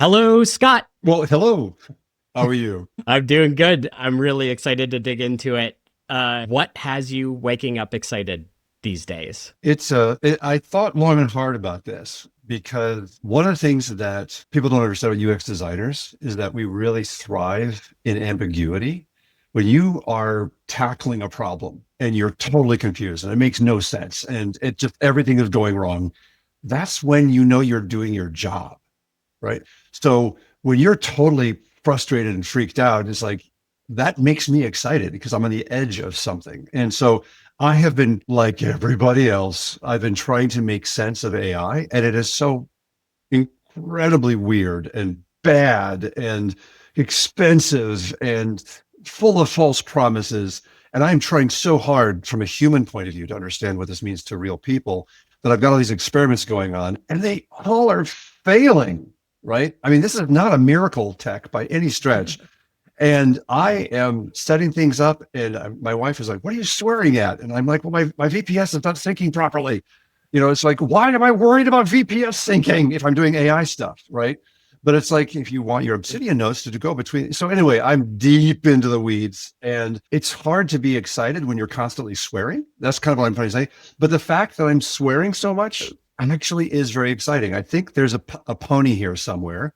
Hello, Scott. Well, hello. How are you? I'm doing good. I'm really excited to dig into it. What has you waking up excited these days? I thought long and hard about this because one of the things that people don't understand about UX designers is that we really thrive in ambiguity. When you are tackling a problem and you're totally confused and it makes no sense and it just everything is going wrong, that's when you know you're doing your job, right? So when you're totally frustrated and freaked out, it's like that makes me excited because I'm on the edge of something. And so I have been like everybody else, I've been trying to make sense of AI, and it is so incredibly weird and bad and expensive and full of false promises. And I'm trying so hard from a human point of view to understand what this means to real people that I've got all these experiments going on and they all are failing, right? I mean, this is not a miracle tech by any stretch. And I am setting things up, and my wife is like, "What are you swearing at?" And I'm like, "Well, my VPS is not syncing properly." It's like, why am I worried about VPS syncing if I'm doing AI stuff, right? But it's like if you want your Obsidian nodes to go between. So anyway, I'm deep into the weeds, and it's hard to be excited when you're constantly swearing. That's kind of what I'm trying to say. But the fact that I'm swearing so much actually is very exciting. I think there's a pony here somewhere.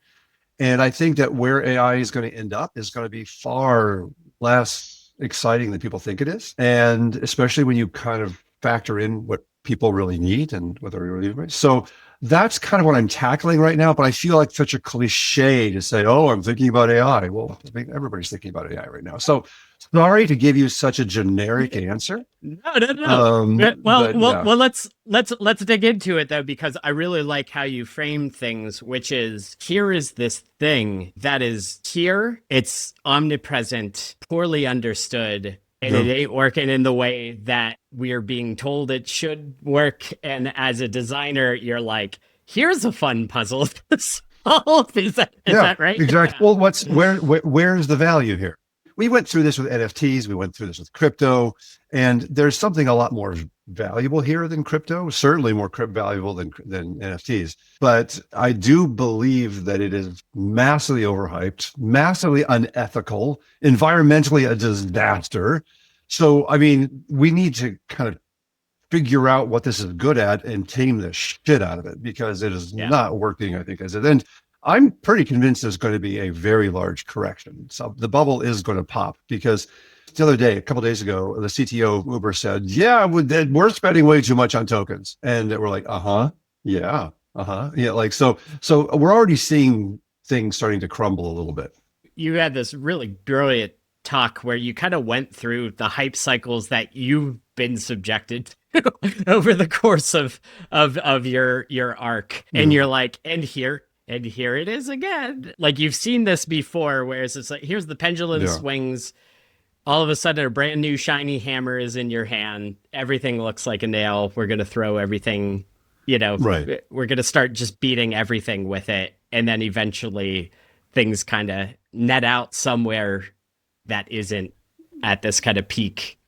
And I think that where AI is going to end up is going to be far less exciting than people think it is. And especially when you kind of factor in what people really need and what they're really need. So that's kind of what I'm tackling right now. But I feel like such a cliche to say, oh, I'm thinking about AI. Well, I think everybody's thinking about AI right now. So sorry to give you such a generic answer. No. Well, But yeah. let's dig into it though, because I really like how you frame things, which is here is this thing that is here. It's omnipresent, poorly understood, and it No. ain't working in the way that we're being told it should work. And as a designer, you're like, here's a fun puzzle to solve. Is Yeah, that right? exactly. Yeah. Well, where's the value here? We went through this with NFTs, we went through this with crypto, and there's something a lot more valuable here than crypto, certainly more valuable than NFTs. But I do believe that it is massively overhyped, massively unethical, environmentally a disaster. So, I mean, we need to kind of figure out what this is good at and tame the shit out of it because it is Yeah. not working, I think, as it. And I'm pretty convinced there's going to be a very large correction. So the bubble is going to pop because the other day, a couple of days ago, the CTO of Uber said, "Yeah, we're spending way too much on tokens," and we're like, yeah, yeah, like so. So we're already seeing things starting to crumble a little bit. You had this really brilliant talk where you kind of went through the hype cycles that you've been subjected to over the course of your arc, and Yeah. you're like, and here it is again. Like you've seen this before, where it's like here's the pendulum Yeah. swings. All of a sudden, a brand new shiny hammer is in your hand. Everything looks like a nail. We're gonna throw everything. Right. We're gonna start just beating everything with it, and then eventually things kind of net out somewhere that isn't at this kind of peak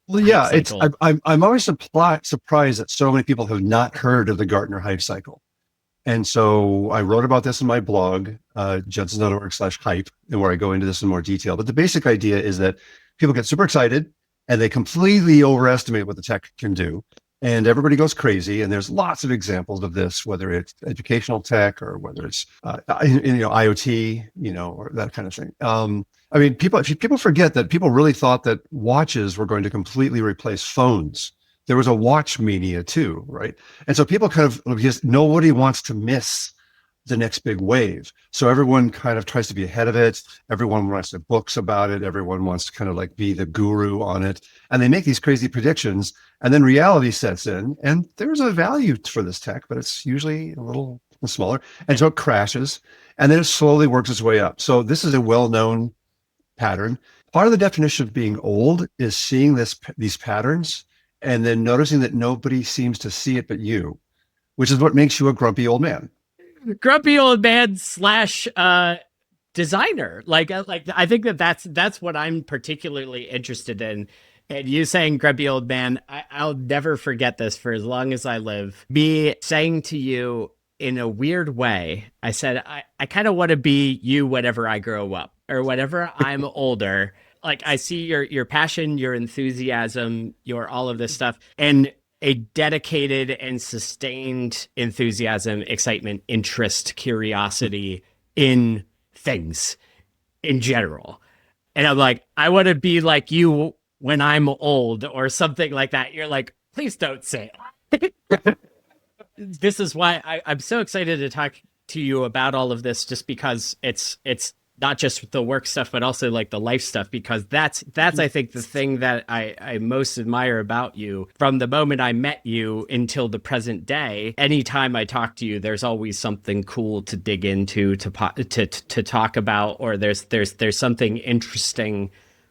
Well, hype yeah, it's cycle. I'm always surprised that so many people have not heard of the Gartner hype cycle. And so I wrote about this in my blog, jenson.org/hype, and where I go into this in more detail. But the basic idea is that people get super excited and they completely overestimate what the tech can do. And everybody goes crazy. And there's lots of examples of this, whether it's educational tech or whether it's IoT, or that kind of thing. I mean, people forget that people really thought that watches were going to completely replace phones. There was a watch mania too, right? And so people kind of because nobody wants to miss the next big wave. So everyone kind of tries to be ahead of it. Everyone writes their books about it. Everyone wants to kind of like be the guru on it. And they make these crazy predictions. And then reality sets in. And there's a value for this tech, but it's usually a little smaller. And so it crashes. And then it slowly works its way up. So this is a well-known pattern. Part of the definition of being old is seeing these patterns and then noticing that nobody seems to see it but you, which is what makes you a grumpy old man. Grumpy old man slash designer. Like I think that's what I'm particularly interested in. And you saying grumpy old man, I'll never forget this for as long as I live. Me saying to you, in a weird way, I said, I kind of want to be you whenever I grow up or whenever I'm older. Like I see your passion, your enthusiasm, your all of this stuff, and a dedicated and sustained enthusiasm, excitement, interest, curiosity in things in general. And I'm like, I want to be like you when I'm old or something like that. You're like, please don't say it. This is why I'm so excited to talk to you about all of this, just because it's not just the work stuff, but also like the life stuff, because that's I think the thing that I most admire about you from the moment I met you until the present day. Anytime I talk to you, there's always something cool to dig into, to talk about, or there's something interesting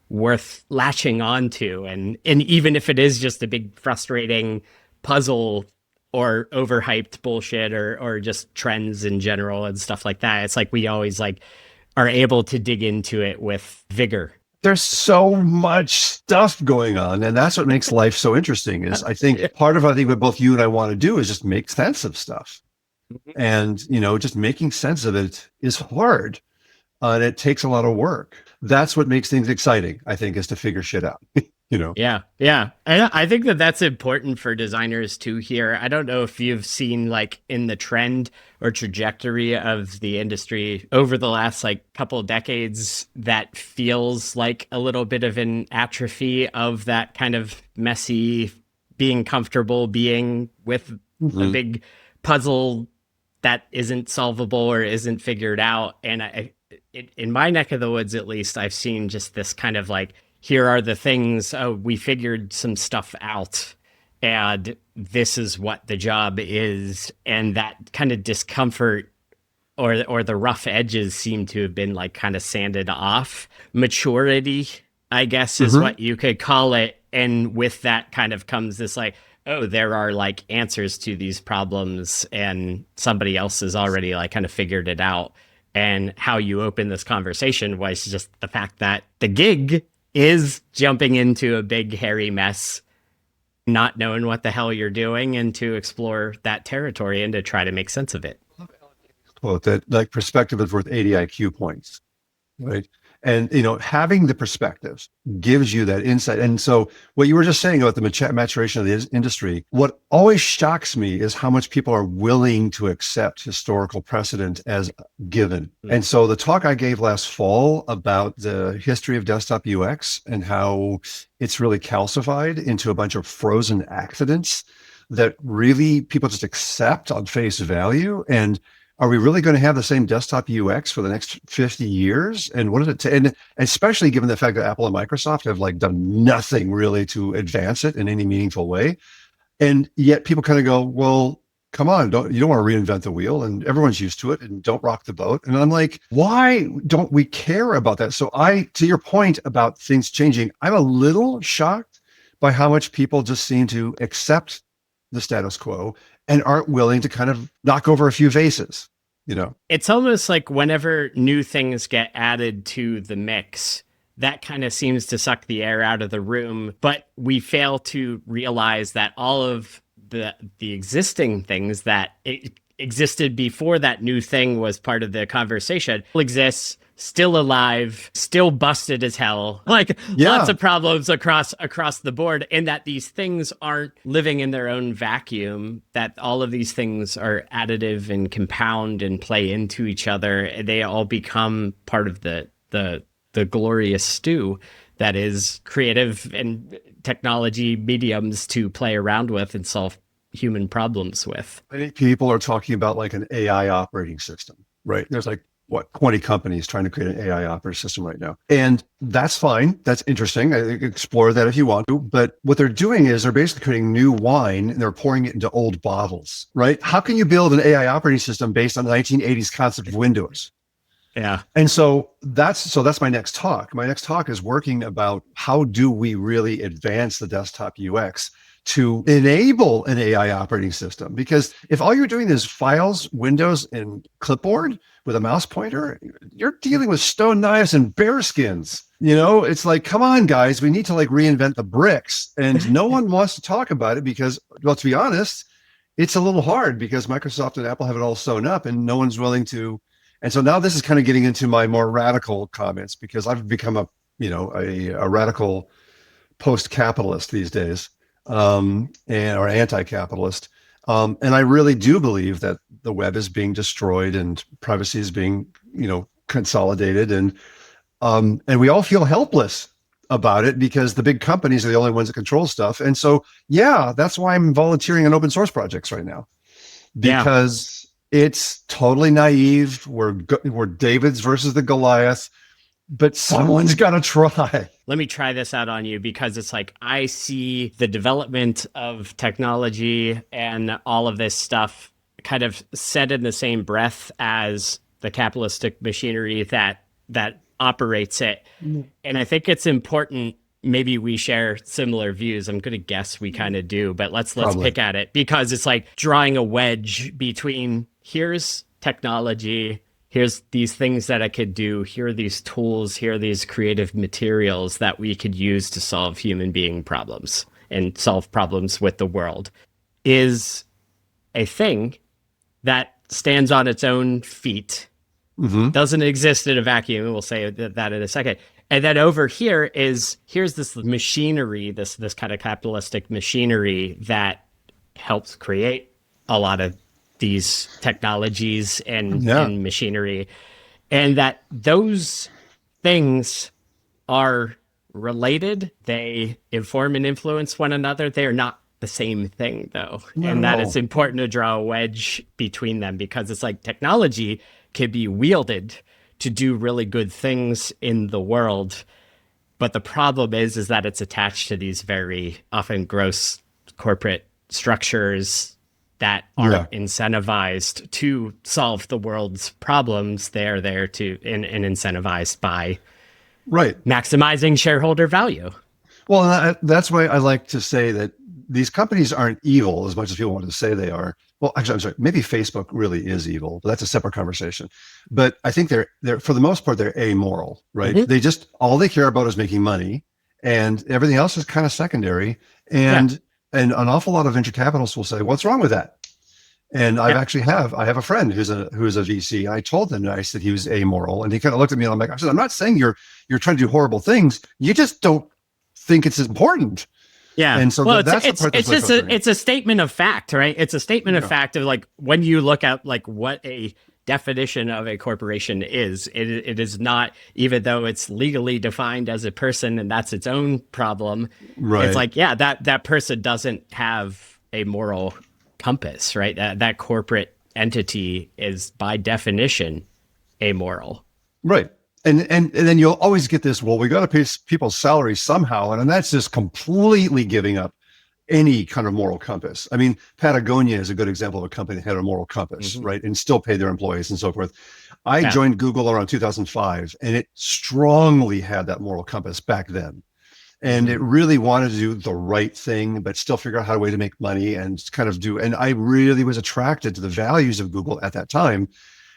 worth latching onto, and even if it is just a big frustrating puzzle or overhyped bullshit or just trends in general and stuff like that, it's like we always like are able to dig into it with vigor. There's so much stuff going on, and that's what makes life so interesting. Is I think part of what both you and I want to do is just make sense of stuff, and just making sense of it is hard, and it takes a lot of work. That's what makes things exciting, I think, is to figure shit out. Yeah. I think that's important for designers to hear. I don't know if you've seen like in the trend or trajectory of the industry over the last like couple of decades, that feels like a little bit of an atrophy of that kind of messy, being comfortable being with a big puzzle that isn't solvable or isn't figured out. And in my neck of the woods, at least, I've seen just this kind of like, here are the things, oh, we figured some stuff out, and this is what the job is. And that kind of discomfort or the rough edges seem to have been like kind of sanded off. Maturity, I guess, is what you could call it. And with that kind of comes this like, oh, there are like answers to these problems, and somebody else has already like kind of figured it out. And how you open this conversation was just the fact that the gig is jumping into a big hairy mess, not knowing what the hell you're doing, and to explore that territory and to try to make sense of it. Quote that like perspective is worth 80 IQ points, right? And having the perspective gives you that insight. And so what you were just saying about the maturation of the industry, what always shocks me is how much people are willing to accept historical precedent as given. And so the talk I gave last fall about the history of desktop UX and how it's really calcified into a bunch of frozen accidents that really people just accept on face value. And are we really going to have the same desktop UX for the next 50 years? And what is it? And especially given the fact that Apple and Microsoft have like done nothing really to advance it in any meaningful way. And yet people kind of go, well, come on, you don't want to reinvent the wheel, and everyone's used to it, and don't rock the boat. And I'm like, why don't we care about that? So to your point about things changing, I'm a little shocked by how much people just seem to accept the status quo and aren't willing to kind of knock over a few vases. It's almost like whenever new things get added to the mix, that kind of seems to suck the air out of the room, but we fail to realize that all of the existing things that existed before that new thing was part of the conversation exists, still alive, still busted as hell, like lots of problems across the board, and that these things aren't living in their own vacuum, that all of these things are additive and compound and play into each other. They all become part of the glorious stew that is creative and technology mediums to play around with and solve human problems with. I think people are talking about like an AI operating system, right? There's like 20 companies trying to create an AI operating system right now. And that's fine. That's interesting. I think explore that if you want to. But what they're doing is they're basically creating new wine and they're pouring it into old bottles, right? How can you build an AI operating system based on the 1980s concept of Windows? Yeah. And so that's my next talk. My next talk is working about how do we really advance the desktop UX to enable an AI operating system? Because if all you're doing is files, windows, and clipboard with a mouse pointer, you're dealing with stone knives and bear skins. It's like, come on, guys, we need to like reinvent the bricks. And no one wants to talk about it because, well, to be honest, it's a little hard because Microsoft and Apple have it all sewn up and no one's willing to. And so now this is kind of getting into my more radical comments because I've become a radical post-capitalist these days, and or anti-capitalist. And I really do believe that the web is being destroyed and privacy is being, consolidated, and we all feel helpless about it because the big companies are the only ones that control stuff. And so, yeah, that's why I'm volunteering on open source projects right now, because it's totally naive. We're David's versus the Goliath, but someone's got to try. Let me try this out on you because it's like I see the development of technology and all of this stuff kind of said in the same breath as the capitalistic machinery that operates it. And I think it's important. Maybe we share similar views. I'm going to guess we kind of do, but let's pick at it because it's like drawing a wedge between here's technology, here's these things that I could do, here are these tools, here are these creative materials that we could use to solve human being problems and solve problems with the world, is a thing that stands on its own feet, doesn't exist in a vacuum, and we'll say that in a second. And then over here's this machinery, this kind of capitalistic machinery that helps create a lot of these technologies and machinery, and that those things are related. They inform and influence one another. They are not the same thing, though. And that it's important to draw a wedge between them because it's like technology can be wielded to do really good things in the world. But the problem is that it's attached to these very often gross corporate structures that are incentivized to solve the world's problems. They're there to and incentivized by maximizing shareholder value. Well, that's why I like to say that these companies aren't evil as much as people want to say they are. Well, actually, I'm sorry. Maybe Facebook really is evil, but that's a separate conversation. But I think they're for the most part, they're amoral, right? They just, all they care about is making money and everything else is kind of secondary. And an awful lot of venture capitalists will say, what's wrong with that? And I have a friend who's a VC. And I told him, I said he was amoral, and he kind of looked at me and I said, I'm not saying you're trying to do horrible things. You just don't think it's important. Yeah. And so that's the part that's it's a statement of fact, right? It's a statement of fact of like when you look at like what a definition of a corporation is, it is not, even though it's legally defined as a person and that's its own problem. Right. It's like, that person doesn't have a moral compass, right? That corporate entity is by definition amoral. Right. And then you'll always get this, well, we got to pay people's salaries somehow. And that's just completely giving up any kind of moral compass. I mean, Patagonia is a good example of a company that had a moral compass, right? And still paid their employees and so forth. I joined Google around 2005, and it strongly had that moral compass back then. And it really wanted to do the right thing, but still figure out how a way to make money and kind of do. And I really was attracted to the values of Google at that time.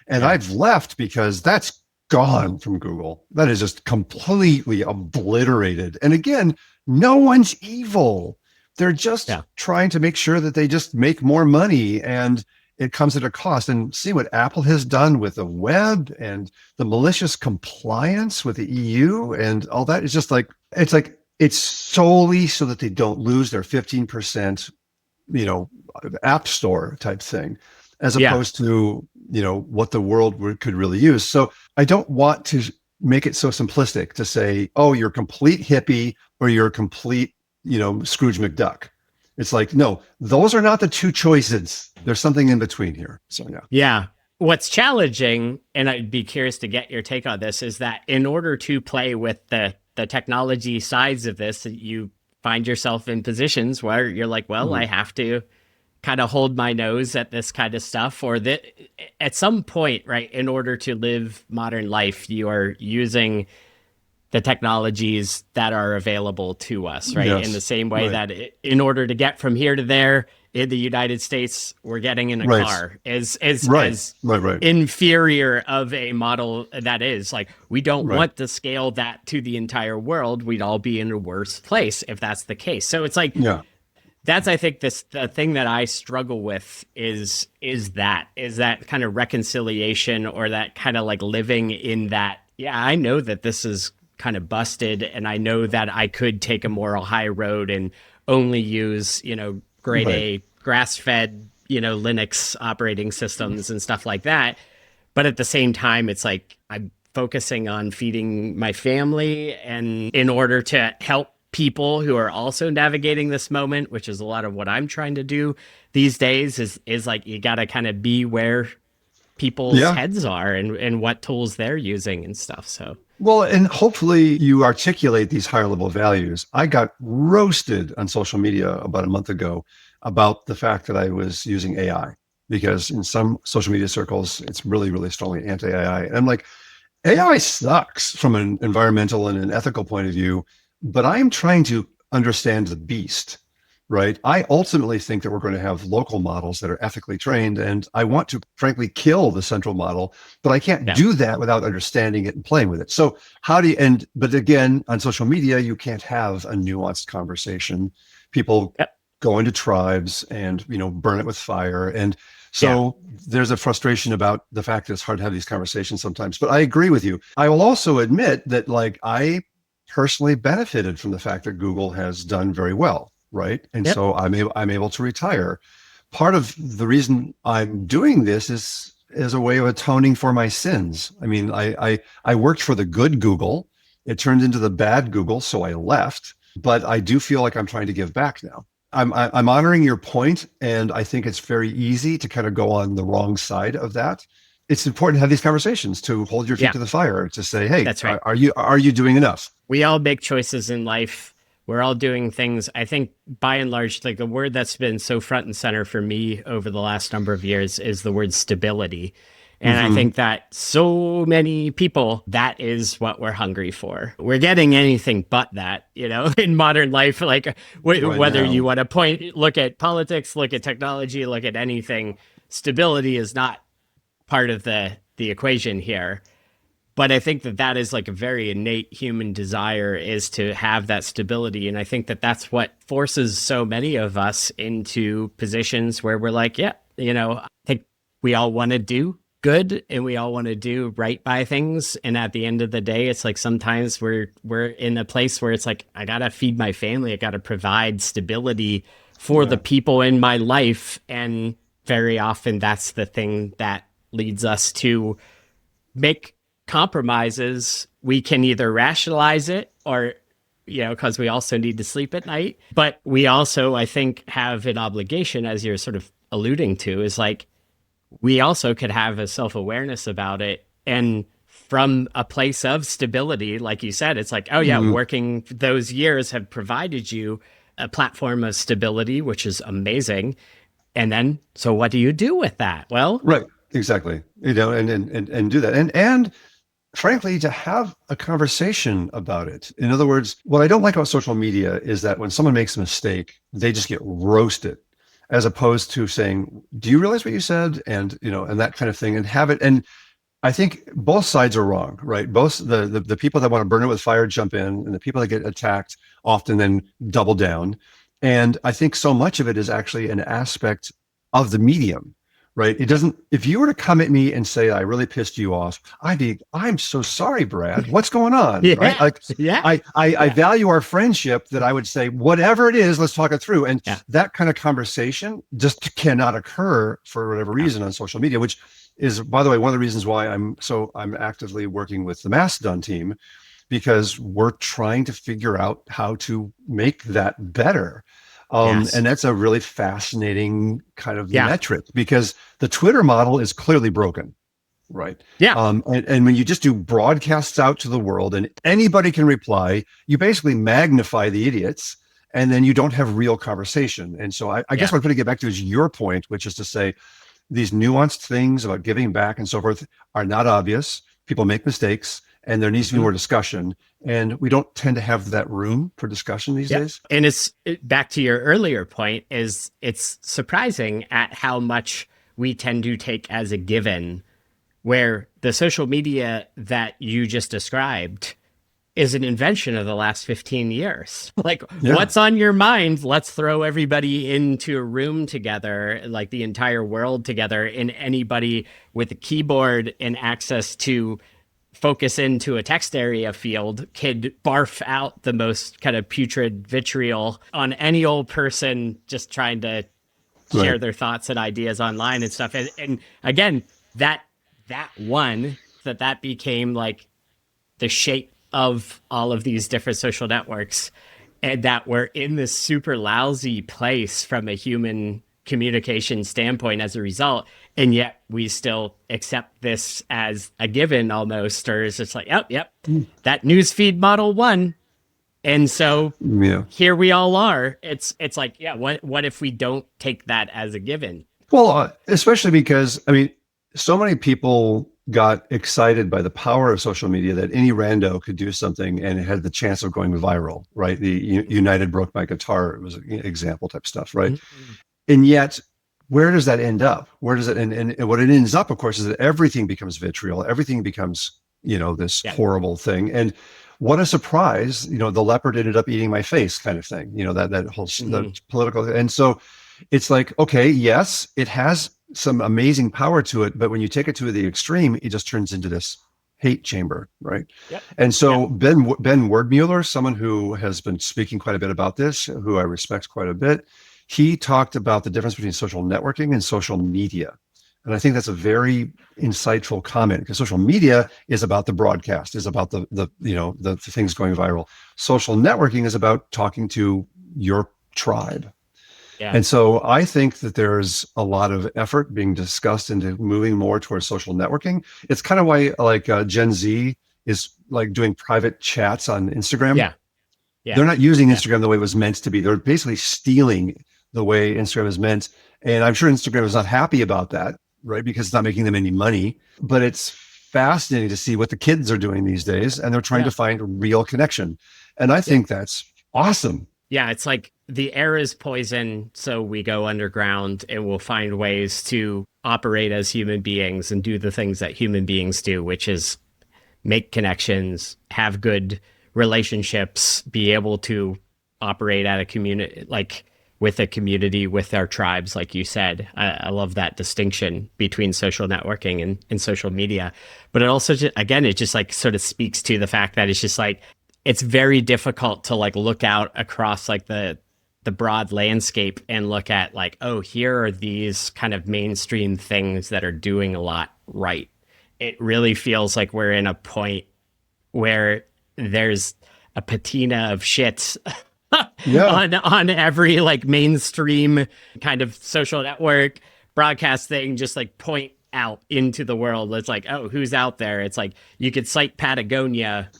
And I've left because that's gone from Google. That is just completely obliterated. And again, no one's evil. They're just trying to make sure that they just make more money, and it comes at a cost. And see what Apple has done with the web and the malicious compliance with the EU and all that. It's just like, it's solely so that they don't lose their 15%, app store type thing, as opposed to, what the world could really use. So I don't want to make it so simplistic to say, oh, you're a complete hippie or you're a complete, Scrooge McDuck. It's like, no, those are not the two choices. There's something in between here. So, yeah. What's challenging, and I'd be curious to get your take on this, is that in order to play with the technology sides of this, you find yourself in positions where you're like, well, I have to kind of hold my nose at this kind of stuff, or that at some point, right, in order to live modern life, you are using the technologies that are available to us, right? In the same way that in order to get from here to there in the United States, we're getting in a car as inferior of a model that is. Like, we don't want to scale that to the entire world. We'd all be in a worse place if that's the case. So it's like, That's, I think, the thing that I struggle with is that kind of reconciliation, or that kind of like living in that, yeah, I know that this is kind of busted, and I know that I could take a moral high road and only use, grade Right. A grass fed, Linux operating systems and stuff like that. But at the same time, it's like I'm focusing on feeding my family, and in order to help people who are also navigating this moment, which is a lot of what I'm trying to do these days, is like you got to kind of be where people's Yeah. heads are, and what tools they're using and stuff. So Well, and hopefully you articulate these higher level values. I got roasted on social media about a month ago about the fact that I was using AI, because in some social media circles, it's really, really strongly anti AI. And I'm like, AI sucks from an environmental and an ethical point of view, but I'm trying to understand the beast, right? I ultimately think that we're going to have local models that are ethically trained, and I want to frankly kill the central model, but I can't yeah, do that without understanding it and playing with it. So how do you, but again, on social media, you can't have a nuanced conversation. People yep, go into tribes and, burn it with fire. And yeah, so there's a frustration about the fact that it's hard to have these conversations sometimes. But I agree with you. I will also admit that, like, I personally benefited from the fact that Google has done very well, right? And yep, so I'm able to retire. Part of the reason I'm doing this is as a way of atoning for my sins. I mean, I worked for the good Google. It turned into the bad Google, so I left. But I do feel like I'm trying to give back now. I'm honoring your point, and I think it's very easy to kind of go on the wrong side of that. It's important to have these conversations, to hold your feet yeah. to the fire, to say, "Hey, That's right. are you doing enough?" We all make choices in life. We're all doing things. I think by and large, like the word that's been so front and center for me over the last number of years is the word stability. And I Hmm. think that so many people, that is what we're hungry for. We're getting anything but that, in modern life. Like Right whether you now, want to look at politics, look at technology, look at anything, stability is not part of the equation here. But I think that that is like a very innate human desire, is to have that stability. And I think that that's what forces so many of us into positions where we're like, yeah, I think we all want to do good, and we all want to do right by things. And at the end of the day, it's like sometimes we're in a place where it's like, I got to feed my family. I got to provide stability for the yeah, people in my life. And very often that's the thing that leads us to make compromises. We can either rationalize it, or, because we also need to sleep at night. But we also, I think, have an obligation, as you're sort of alluding to, is like we also could have a self awareness about it. And from a place of stability, like you said, it's like, oh, yeah, mm, working those years have provided you a platform of stability, which is amazing. And then, so what do you do with that? Well, right, exactly. And do that, and frankly, to have a conversation about it. In other words, what I don't like about social media is that when someone makes a mistake, they just get roasted, as opposed to saying, "Do you realize what you said?" And and that kind of thing, and have it. And I think both sides are wrong, right? Both the people that want to burn it with fire jump in, and the people that get attacked often then double down. And I think so much of it is actually an aspect of the medium, right? It doesn't. If you were to come at me and say I really pissed you off, I'm so sorry, Brad. What's going on, right? yeah, Like yeah, I yeah, value our friendship. That I would say whatever it is, let's talk it through. And yeah, that kind of conversation just cannot occur for whatever yeah. reason on social media, which is, by the way, one of the reasons why I'm actively working with the Mastodon team, because we're trying to figure out how to make that better. Yes. And that's a really fascinating kind of Yeah. metric, because the Twitter model is clearly broken, right? Yeah. And when you just do broadcasts out to the world and anybody can reply, you basically magnify the idiots, and then you don't have real conversation. And so I guess Yeah. what I'm trying to get back to is your point, which is to say, these nuanced things about giving back and so forth are not obvious. People make mistakes, and there needs to be Hmm. more discussion. And we don't tend to have that room for discussion these Yeah. days. And back to your earlier point, is it's surprising at how much we tend to take as a given, where the social media that you just described is an invention of the last 15 years. Like, Yeah. what's on your mind? Let's throw everybody into a room together, like the entire world together, and anybody with a keyboard and access to focus into a text area field could barf out the most kind of putrid vitriol on any old person just trying to share Right. their thoughts and ideas online and stuff. And again, that that became like the shape of all of these different social networks, and that we're in this super lousy place from a human communication standpoint as a result, and yet we still accept this as a given almost, or it's just like, oh, yep, that newsfeed model won. And so Yeah. here we all are. It's like, yeah, what if we don't take that as a given? Well, especially because, I mean, so many people got excited by the power of social media that any rando could do something and it had the chance of going viral, right? The United broke my guitar was an example type stuff, right? Mm-hmm. And yet, where does that end up? Where does it, and what it ends up, of course, is that everything becomes vitriol. Everything becomes, this horrible thing. And what a surprise, the leopard ended up eating my face kind of thing, that whole the political. And so it's like, okay, yes, it has some amazing power to it, but when you take it to the extreme, it just turns into this hate chamber, right? Yep. And so Ben Werdmuller, someone who has been speaking quite a bit about this, who I respect quite a bit, he talked about the difference between social networking and social media. And I think that's a very insightful comment, because social media is about the broadcast, is about the things going viral. Social networking is about talking to your tribe. Yeah. And so I think that there's a lot of effort being discussed into moving more towards social networking. It's kind of why like Gen Z is like doing private chats on Instagram. Yeah. Yeah. They're not using Instagram the way it was meant to be. They're basically stealing the way Instagram is meant. And I'm sure Instagram is not happy about that, right? Because it's not making them any money. But it's fascinating to see what the kids are doing these days. And they're trying to find a real connection. And I think that's awesome. Yeah, it's like the air is poison, so we go underground and we'll find ways to operate as human beings and do the things that human beings do, which is make connections, have good relationships, be able to operate at a community, like with a community, with our tribes, like you said. I love that distinction between social networking and social media. But it also, again, it just like sort of speaks to the fact that it's just like, it's very difficult to like look out across like the broad landscape and look at like, oh, here are these kind of mainstream things that are doing a lot right. It really feels like we're in a point where there's a patina of shit on every like mainstream kind of social network broadcast thing, just like point out into the world. It's like, oh, who's out there? It's like you could cite Patagonia,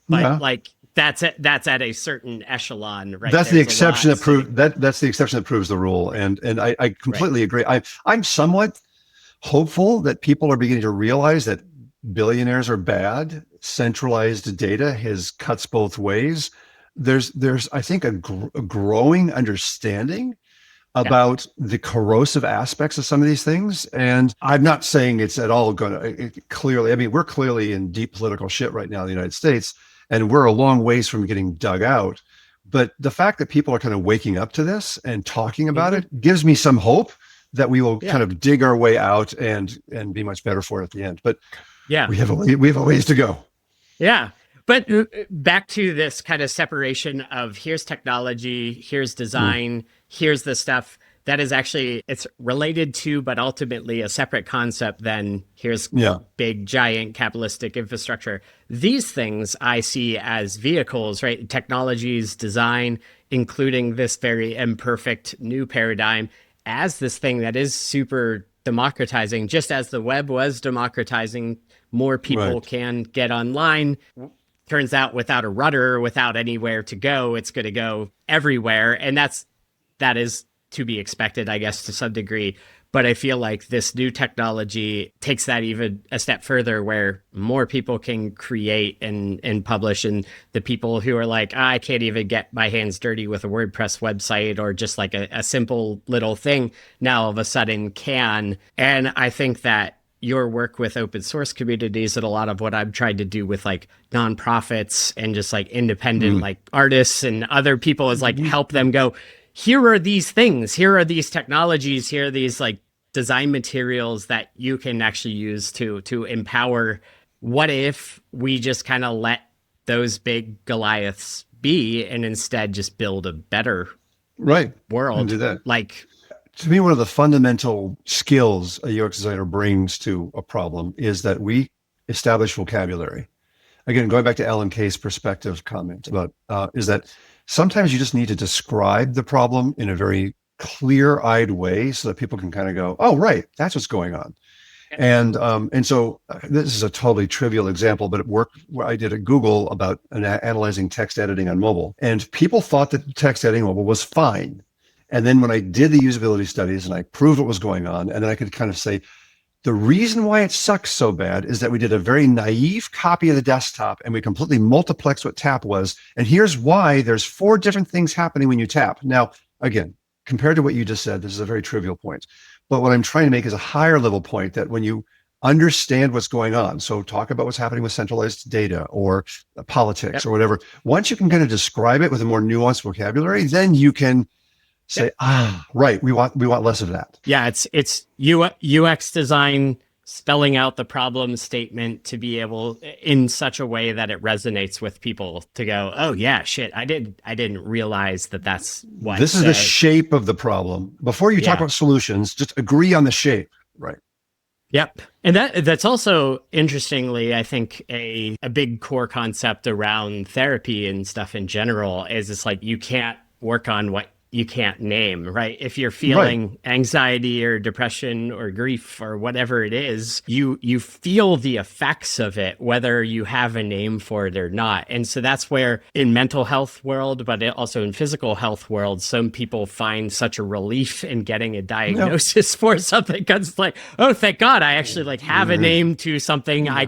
but like that's at a certain echelon, right? That's the exception that proves that's the exception that proves the rule. And I completely agree. I'm somewhat hopeful that people are beginning to realize that billionaires are bad. Centralized data cuts both ways. There's I think a growing understanding about the corrosive aspects of some of these things. And I'm not saying it's at all going to clearly, I mean, we're clearly in deep political shit right now in the United States, and we're a long ways from getting dug out. But the fact that people are kind of waking up to this and talking about it gives me some hope that we will kind of dig our way out and be much better for it at the end. But we have a ways to go. Yeah. But back to this kind of separation of here's technology, here's design, here's the stuff that is actually, it's related to, but ultimately a separate concept than here's big, giant capitalistic infrastructure. These things I see as vehicles, right? Technologies, design, including this very imperfect new paradigm as this thing that is super democratizing, just as the web was democratizing. More people can get online. Turns out without a rudder, without anywhere to go, it's going to go everywhere. And that is to be expected, I guess, to some degree. But I feel like this new technology takes that even a step further, where more people can create and publish. And the people who are like, I can't even get my hands dirty with a WordPress website or just like a simple little thing, now all of a sudden can. And I think that your work with open source communities and a lot of what I'm trying to do with like nonprofits and just like independent like artists and other people is like help them go, here are these things, here are these technologies, here are these like design materials that you can actually use to empower. What if we just kind of let those big Goliaths be and instead just build a better world? And do that. Like, to me, one of the fundamental skills a UX designer brings to a problem is that we establish vocabulary. Again, going back to Alan Kay's perspective comment about is that sometimes you just need to describe the problem in a very clear-eyed way so that people can kind of go, oh, right, that's what's going on. And so this is a totally trivial example, but it worked. I did at Google about analyzing text editing on mobile, and people thought that text editing on mobile was fine. And then when I did the usability studies and I proved what was going on, and then I could kind of say, the reason why it sucks so bad is that we did a very naive copy of the desktop and we completely multiplexed what tap was. And here's why there's 4 different things happening when you tap. Now, again, compared to what you just said, this is a very trivial point. But what I'm trying to make is a higher level point that when you understand what's going on, so talk about what's happening with centralized data or politics or whatever, once you can kind of describe it with a more nuanced vocabulary, then you can say, right, we want less of that. Yeah, it's UX design spelling out the problem statement to be able in such a way that it resonates with people to go, oh yeah, shit, I didn't realize that that's what this is the shape of the problem. Before you talk about solutions, just agree on the shape, right? Yep. And that's also, interestingly, I think a big core concept around therapy and stuff in general is it's like you can't work on what you can't name, right? If you're feeling anxiety or depression or grief or whatever it is, you feel the effects of it, whether you have a name for it or not. And so that's where in mental health world, but also in physical health world, some people find such a relief in getting a diagnosis for something because it's like, oh, thank God, I actually like have a name to something. I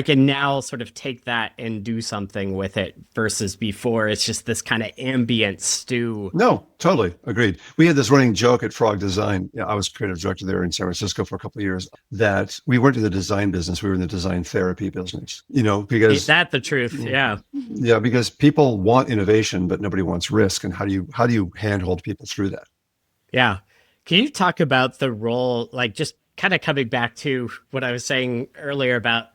can now sort of take that and do something with it versus before it's just this kind of ambient stew. No, totally agreed. We had this running joke at Frog Design. I was creative director there in San Francisco for a couple of years, that we weren't in the design business. We were in the design therapy business, because is that the truth? Yeah. Yeah. Because people want innovation, but nobody wants risk. And how do you handhold people through that? Yeah. Can you talk about the role, like just kind of coming back to what I was saying earlier about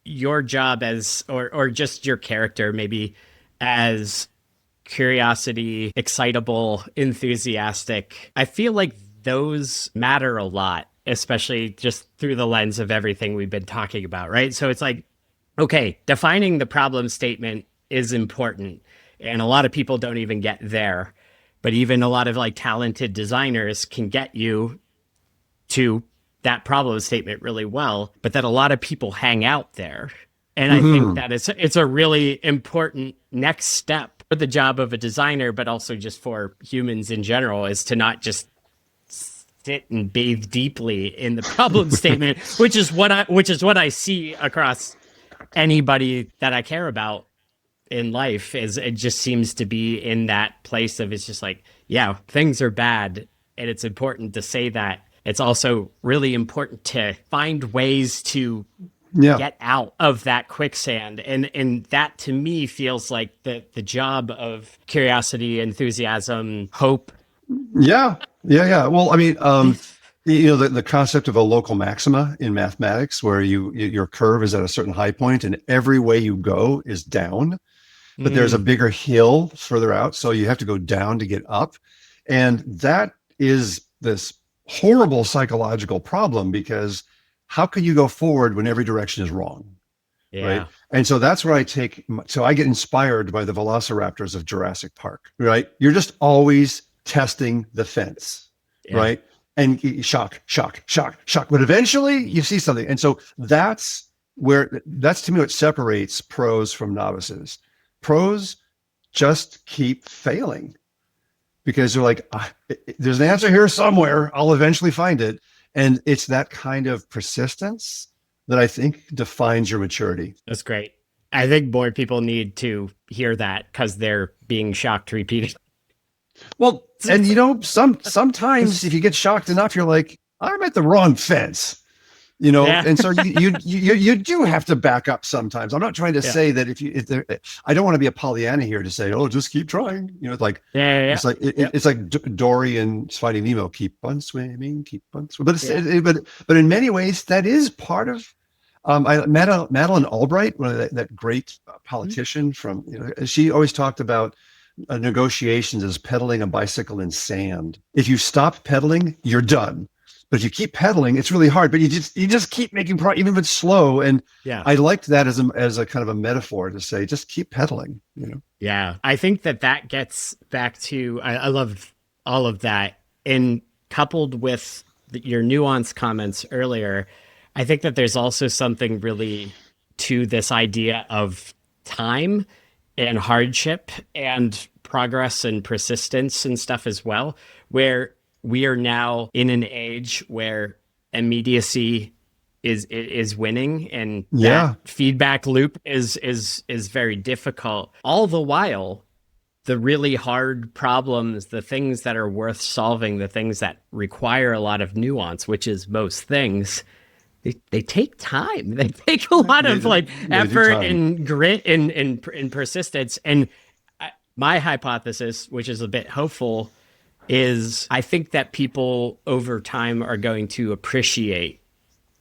your job as, or just your character, maybe as curiosity, excitable, enthusiastic. I feel like those matter a lot, especially just through the lens of everything we've been talking about, right? So it's like, okay, defining the problem statement is important. And a lot of people don't even get there. But even a lot of like talented designers can get you to that problem statement really well, but that a lot of people hang out there. And I think that it's a really important next step for the job of a designer, but also just for humans in general, is to not just sit and bathe deeply in the problem statement, which is what I see across anybody that I care about in life. Is it just seems to be in that place of, it's just like, yeah, things are bad, and it's important to say that. It's also really important to find ways to get out of that quicksand. And that to me feels like the job of curiosity, enthusiasm, hope. Yeah. Well, I mean, the concept of a local maxima in mathematics, where your curve is at a certain high point and every way you go is down, but there's a bigger hill further out. So you have to go down to get up. And that is this horrible psychological problem, because how can you go forward when every direction is wrong? Right. And so that's where I get inspired by the velociraptors of Jurassic Park, right? You're just always testing the fence, right? And shock, but eventually you see something. And so that's to me what separates pros from novices. Pros just keep failing, because they're like, there's an answer here somewhere. I'll eventually find it. And it's that kind of persistence that I think defines your maturity. That's great. I think more people need to hear that, because they're being shocked repeatedly. Well, and sometimes if you get shocked enough, you're like, I'm at the wrong fence. Yeah. and so you do have to back up sometimes. I'm not trying to Yeah. say that if there, I don't want to be a Pollyanna here to say, oh, just keep trying. It's like Yeah. Yeah. it's like Yeah. it's like Dory and Finding Nemo, keep on swimming, keep on swimming. Yeah. But in many ways, that is part of. Madeline Albright, one of that great Mhm. politician from, she always talked about negotiations as pedaling a bicycle in sand. If you stop pedaling, you're done. But if you keep pedaling, it's really hard. But you just keep making progress, even if it's slow. And Yeah. I liked that as a kind of a metaphor to say, just keep pedaling. Yeah. I think that gets back to, I love all of that. And coupled with your nuance comments earlier, I think that there's also something really to this idea of time and hardship and progress and persistence and stuff as well, where we are now in an age where immediacy is winning, and that Yeah, feedback loop is very difficult. All the while, the really hard problems, the things that are worth solving, the things that require a lot of nuance, which is most things, they take time. They take a lot they, of like they do effort time. and grit and persistence. And my hypothesis, which is a bit hopeful, is I think that people over time are going to appreciate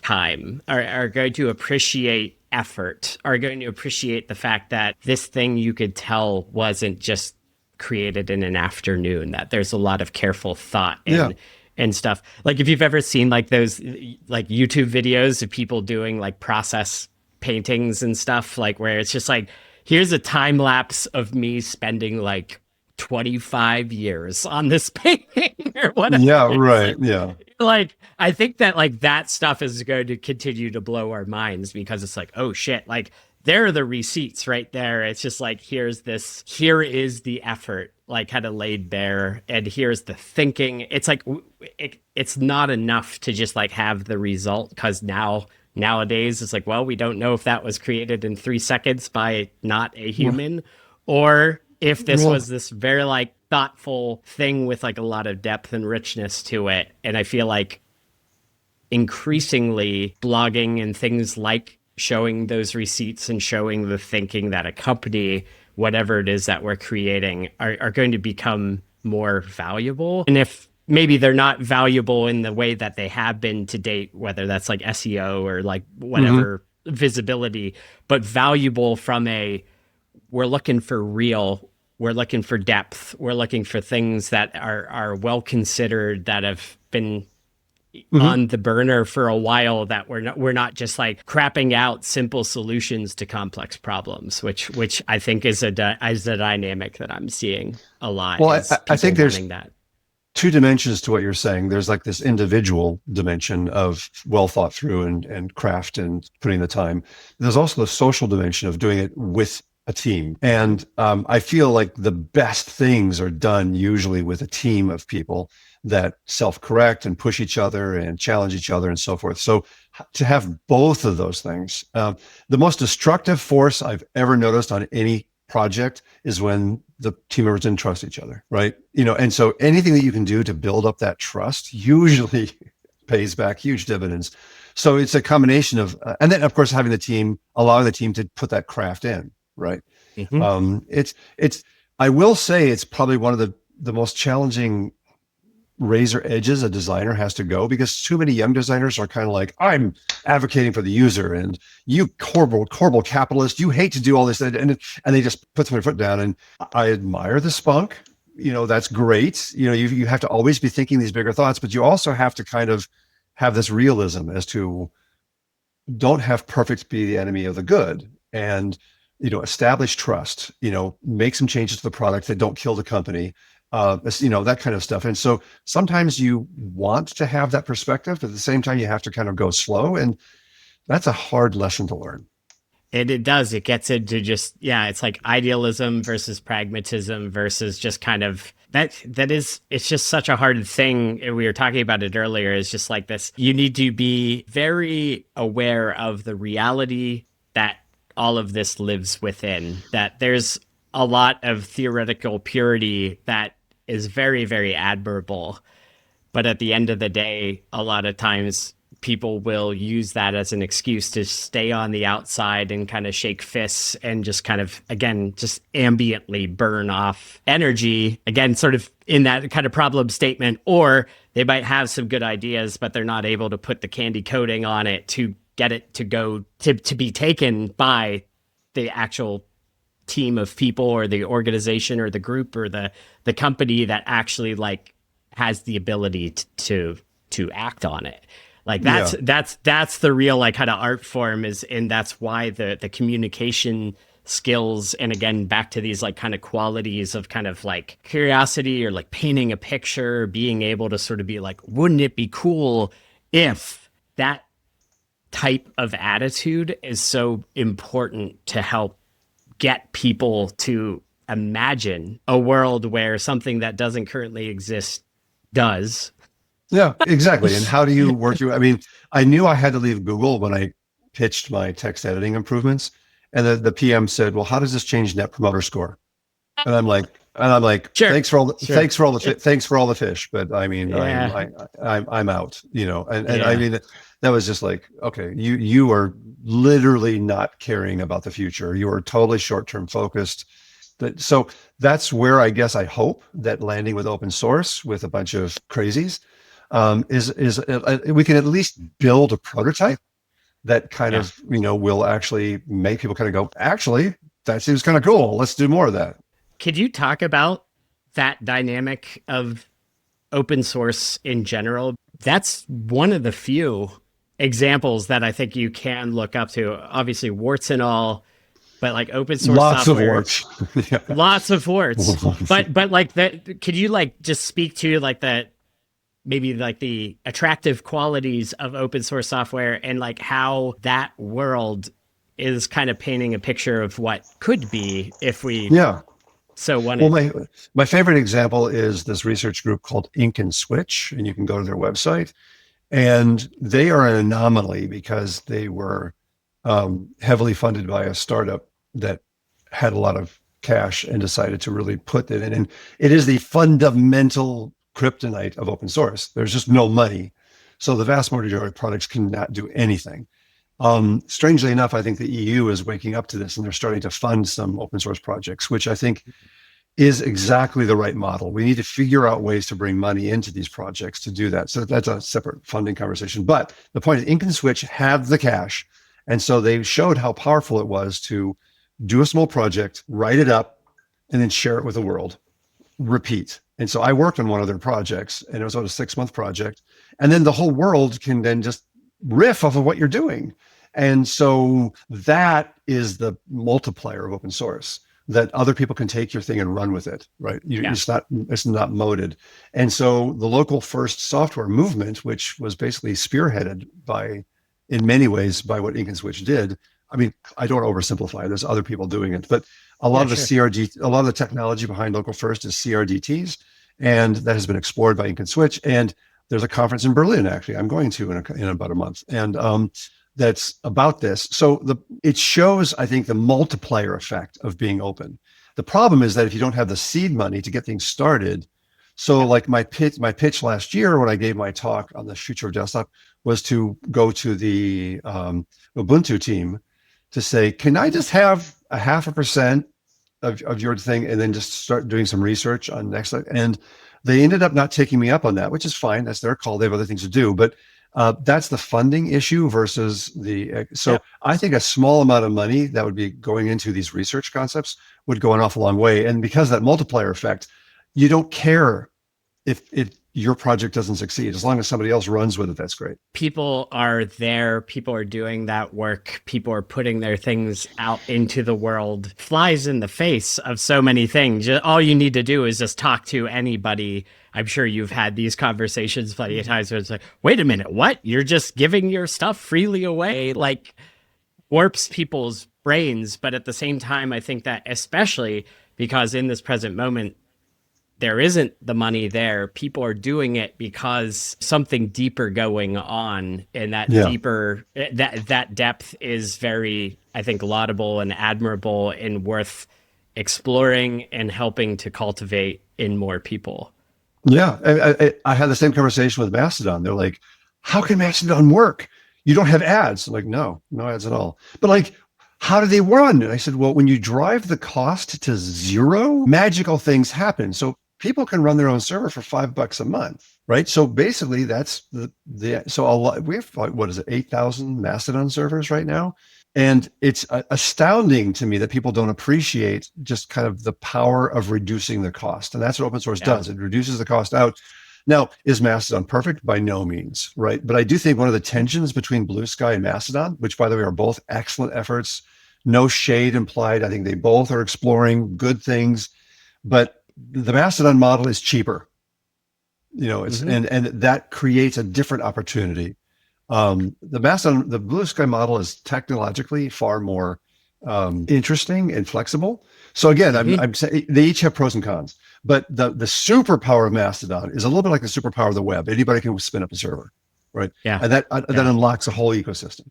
time, are going to appreciate effort, are going to appreciate the fact that this thing you could tell wasn't just created in an afternoon, that there's a lot of careful thought Yeah. and stuff. Like if you've ever seen like those like YouTube videos of people doing like process paintings and stuff, like where it's just like, here's a time lapse of me spending like 25 years on this painting or whatever. Yeah. It's Right. Yeah. like I think that like that stuff is going to continue to blow our minds, because it's like, oh shit, like there are the receipts right there. It's just like, here is the effort like kind of laid bare, and here's the thinking. It's like it's not enough to just like have the result, because nowadays it's like, well, we don't know if that was created in 3 seconds by not a Well, human, or if this well, was this very like thoughtful thing with like a lot of depth and richness to it. And I feel like increasingly blogging and things like showing those receipts and showing the thinking that accompany whatever it is that we're creating are going to become more valuable. And if maybe they're not valuable in the way that they have been to date, whether that's like SEO or like mhm. whatever visibility, but valuable from a, we're looking for real, we're looking for depth, we're looking for things that are well considered, that have been Mhm. on the burner for a while, that we're not just like crapping out simple solutions to complex problems, which I think is a dynamic that I'm seeing a lot, Well, is I people think there's wanting that. two dimensions to what you're saying. There's like this individual dimension of well thought through and craft and putting the time. There's also the social dimension of doing it with a team. And I feel like the best things are done usually with a team of people that self-correct and push each other and challenge each other and so forth. So to have both of those things, the most destructive force I've ever noticed on any project is when the team members didn't trust each other, right? And so anything that you can do to build up that trust usually pays back huge dividends. So it's a combination of, and then of course having the team, allowing the team to put that craft in, right? Mm-hmm. It's. I will say it's probably one of the most challenging razor edges a designer has to go, because too many young designers are kind of like, I'm advocating for the user, and you horrible capitalist, you hate to do all this, and they just put their foot down. And I admire the spunk. That's great. You have to always be thinking these bigger thoughts, but you also have to kind of have this realism as to, don't have perfect be the enemy of the good, and establish trust, make some changes to the product that don't kill the company, that kind of stuff. And so sometimes you want to have that perspective, but at the same time you have to kind of go slow, and that's a hard lesson to learn. It does. It gets into just, yeah, it's like idealism versus pragmatism versus just kind of it's just such a hard thing. We were talking about it earlier. It's just like this. You need to be very aware of the reality that all of this lives within, that there's a lot of theoretical purity that is very, very admirable. But at the end of the day, a lot of times people will use that as an excuse to stay on the outside and kind of shake fists and just kind of, again, just ambiently burn off energy, again, sort of in that kind of problem statement. Or they might have some good ideas, but they're not able to put the candy coating on it to get it to go to be taken by the actual team of people or the organization or the group or the company that actually like has the ability to act on it. Like that's the real like kind of art form is, and that's why the communication skills, and again back to these like kind of qualities of kind of like curiosity or like painting a picture, being able to sort of be like, wouldn't it be cool if that type of attitude is so important to help get people to imagine a world where something that doesn't currently exist does. Yeah, exactly. And how do you work through? I mean, I knew I had to leave Google when I pitched my text editing improvements, and the PM said, "Well, how does this change Net Promoter Score?" And I'm like, sure, thanks for all the sure. thanks for all the fish, but I mean, Yeah. I'm out, you know. And Yeah. I mean, that was just like, okay, you are literally not caring about the future. You are totally short-term focused. So that's where I guess I hope that landing with open source with a bunch of crazies is we can at least build a prototype that kind of, you know, will actually make people kind of go, actually, that seems kind of cool. Let's do more of that. Could you talk about that dynamic of open source in general? That's one of the few examples that I think you can look up to. Obviously, warts and all, but like open source Lots software, of warts. Yeah. lots of warts. But like that, could you like just speak to like the maybe like the attractive qualities of open source software and like how that world is kind of painting a picture of what could be if we so wanted. Well, my favorite example is this research group called Ink and Switch, and you can go to their website, and they are an anomaly because they were heavily funded by a startup that had a lot of cash and decided to really put it in. And it is the fundamental kryptonite of open source. There's just no money. So the vast majority of products cannot do anything. Strangely enough, I think the EU is waking up to this and they're starting to fund some open source projects, which I think is exactly the right model. We need to figure out ways to bring money into these projects to do that. So that's a separate funding conversation. But the point is, Ink and Switch have the cash. And so they showed how powerful it was to do a small project, write it up, and then share it with the world. Repeat. And so I worked on one of their projects, and it was about a 6-month project. And then the whole world can then just riff off of what you're doing. And so that is the multiplier of open source, that other people can take your thing and run with it, right? It's not moded. And so the local first software movement, which was basically spearheaded by, in many ways, by what Ink and Switch did. I mean, I don't oversimplify. There's other people doing it, but a lot of the CRD, a lot of the technology behind local first is CRDTs, and that has been explored by Ink and Switch. And there's a conference in Berlin, actually, I'm going to in about a month, and that's about this. So it shows, I think, the multiplier effect of being open. The problem is that if you don't have the seed money to get things started, so like my pitch last year when I gave my talk on the future of desktop was to go to the Ubuntu team to say, can I just have a 0.5% of your thing and then just start doing some research on next? And they ended up not taking me up on that, which is fine. That's their call. They have other things to do. But that's the funding issue versus I think a small amount of money that would be going into these research concepts would go an awful long way. And because of that multiplier effect, you don't care if your project doesn't succeed. As long as somebody else runs with it, that's great. People are there. People are doing that work. People are putting their things out into the world. Flies in the face of so many things. All you need to do is just talk to anybody. I'm sure you've had these conversations plenty of times where it's like, wait a minute, what? You're just giving your stuff freely away? Like, warps people's brains. But at the same time, I think that especially because in this present moment, there isn't the money there. People are doing it because something deeper going on, and that deeper, that depth is very, I think, laudable and admirable and worth exploring and helping to cultivate in more people. Yeah, I had the same conversation with Mastodon. They're like, how can Mastodon work? You don't have ads. I'm like, no ads at all. But like, how do they run? And I said, well, when you drive the cost to zero, magical things happen. So people can run their own server for $5 a month, right? So basically that's so a lot, we have like, what is it, 8,000 Mastodon servers right now. And it's astounding to me that people don't appreciate just kind of the power of reducing the cost. And that's what open source does. It reduces the cost out. Now, is Mastodon perfect? By no means, right? But I do think one of the tensions between Blue Sky and Mastodon, which by the way are both excellent efforts, no shade implied. I think they both are exploring good things, but the Mastodon model is cheaper. It's and that creates a different opportunity. The Blue Sky model is technologically far more interesting and flexible. So again, I'm saying they each have pros and cons, but the superpower of Mastodon is a little bit like the superpower of the web. Anybody can spin up a server, right? Yeah, and that unlocks a whole ecosystem.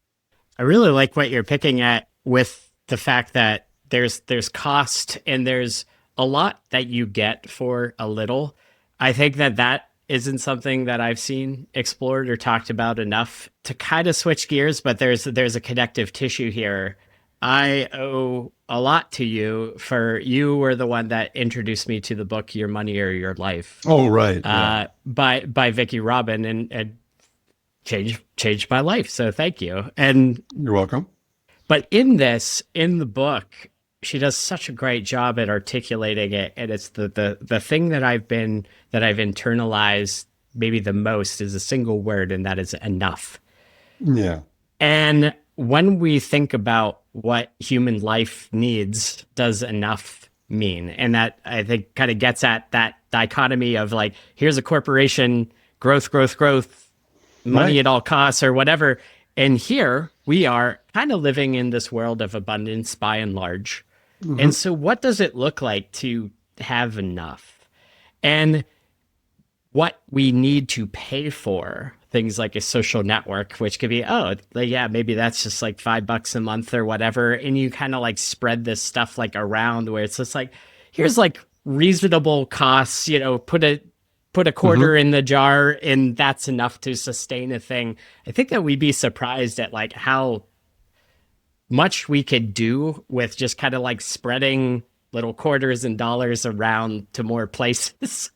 I really like what you're picking at with the fact that there's cost and there's a lot that you get for a little. I think that isn't something that I've seen explored or talked about enough to kind of switch gears, but there's a connective tissue here. I owe a lot to you for you were the one that introduced me to the book Your Money or Your Life. Oh, right. By Vicki Robin and changed my life. So thank you. And you're welcome. But in the book, she does such a great job at articulating it. And it's the thing that I've internalized maybe the most is a single word, and that is enough. Yeah. And when we think about what human life needs, does enough mean? And that I think kind of gets at that dichotomy of like, here's a corporation, growth, money at all costs or whatever. And here we are kind of living in this world of abundance by and large. Mm-hmm. And so what does it look like to have enough? And what we need to pay for things like a social network, which could be, maybe that's just like $5 a month or whatever. And you kind of like spread this stuff like around where it's just like, here's like reasonable costs, put a quarter in the jar and that's enough to sustain a thing. I think that we'd be surprised at like how much we could do with just kind of like spreading little quarters and dollars around to more places.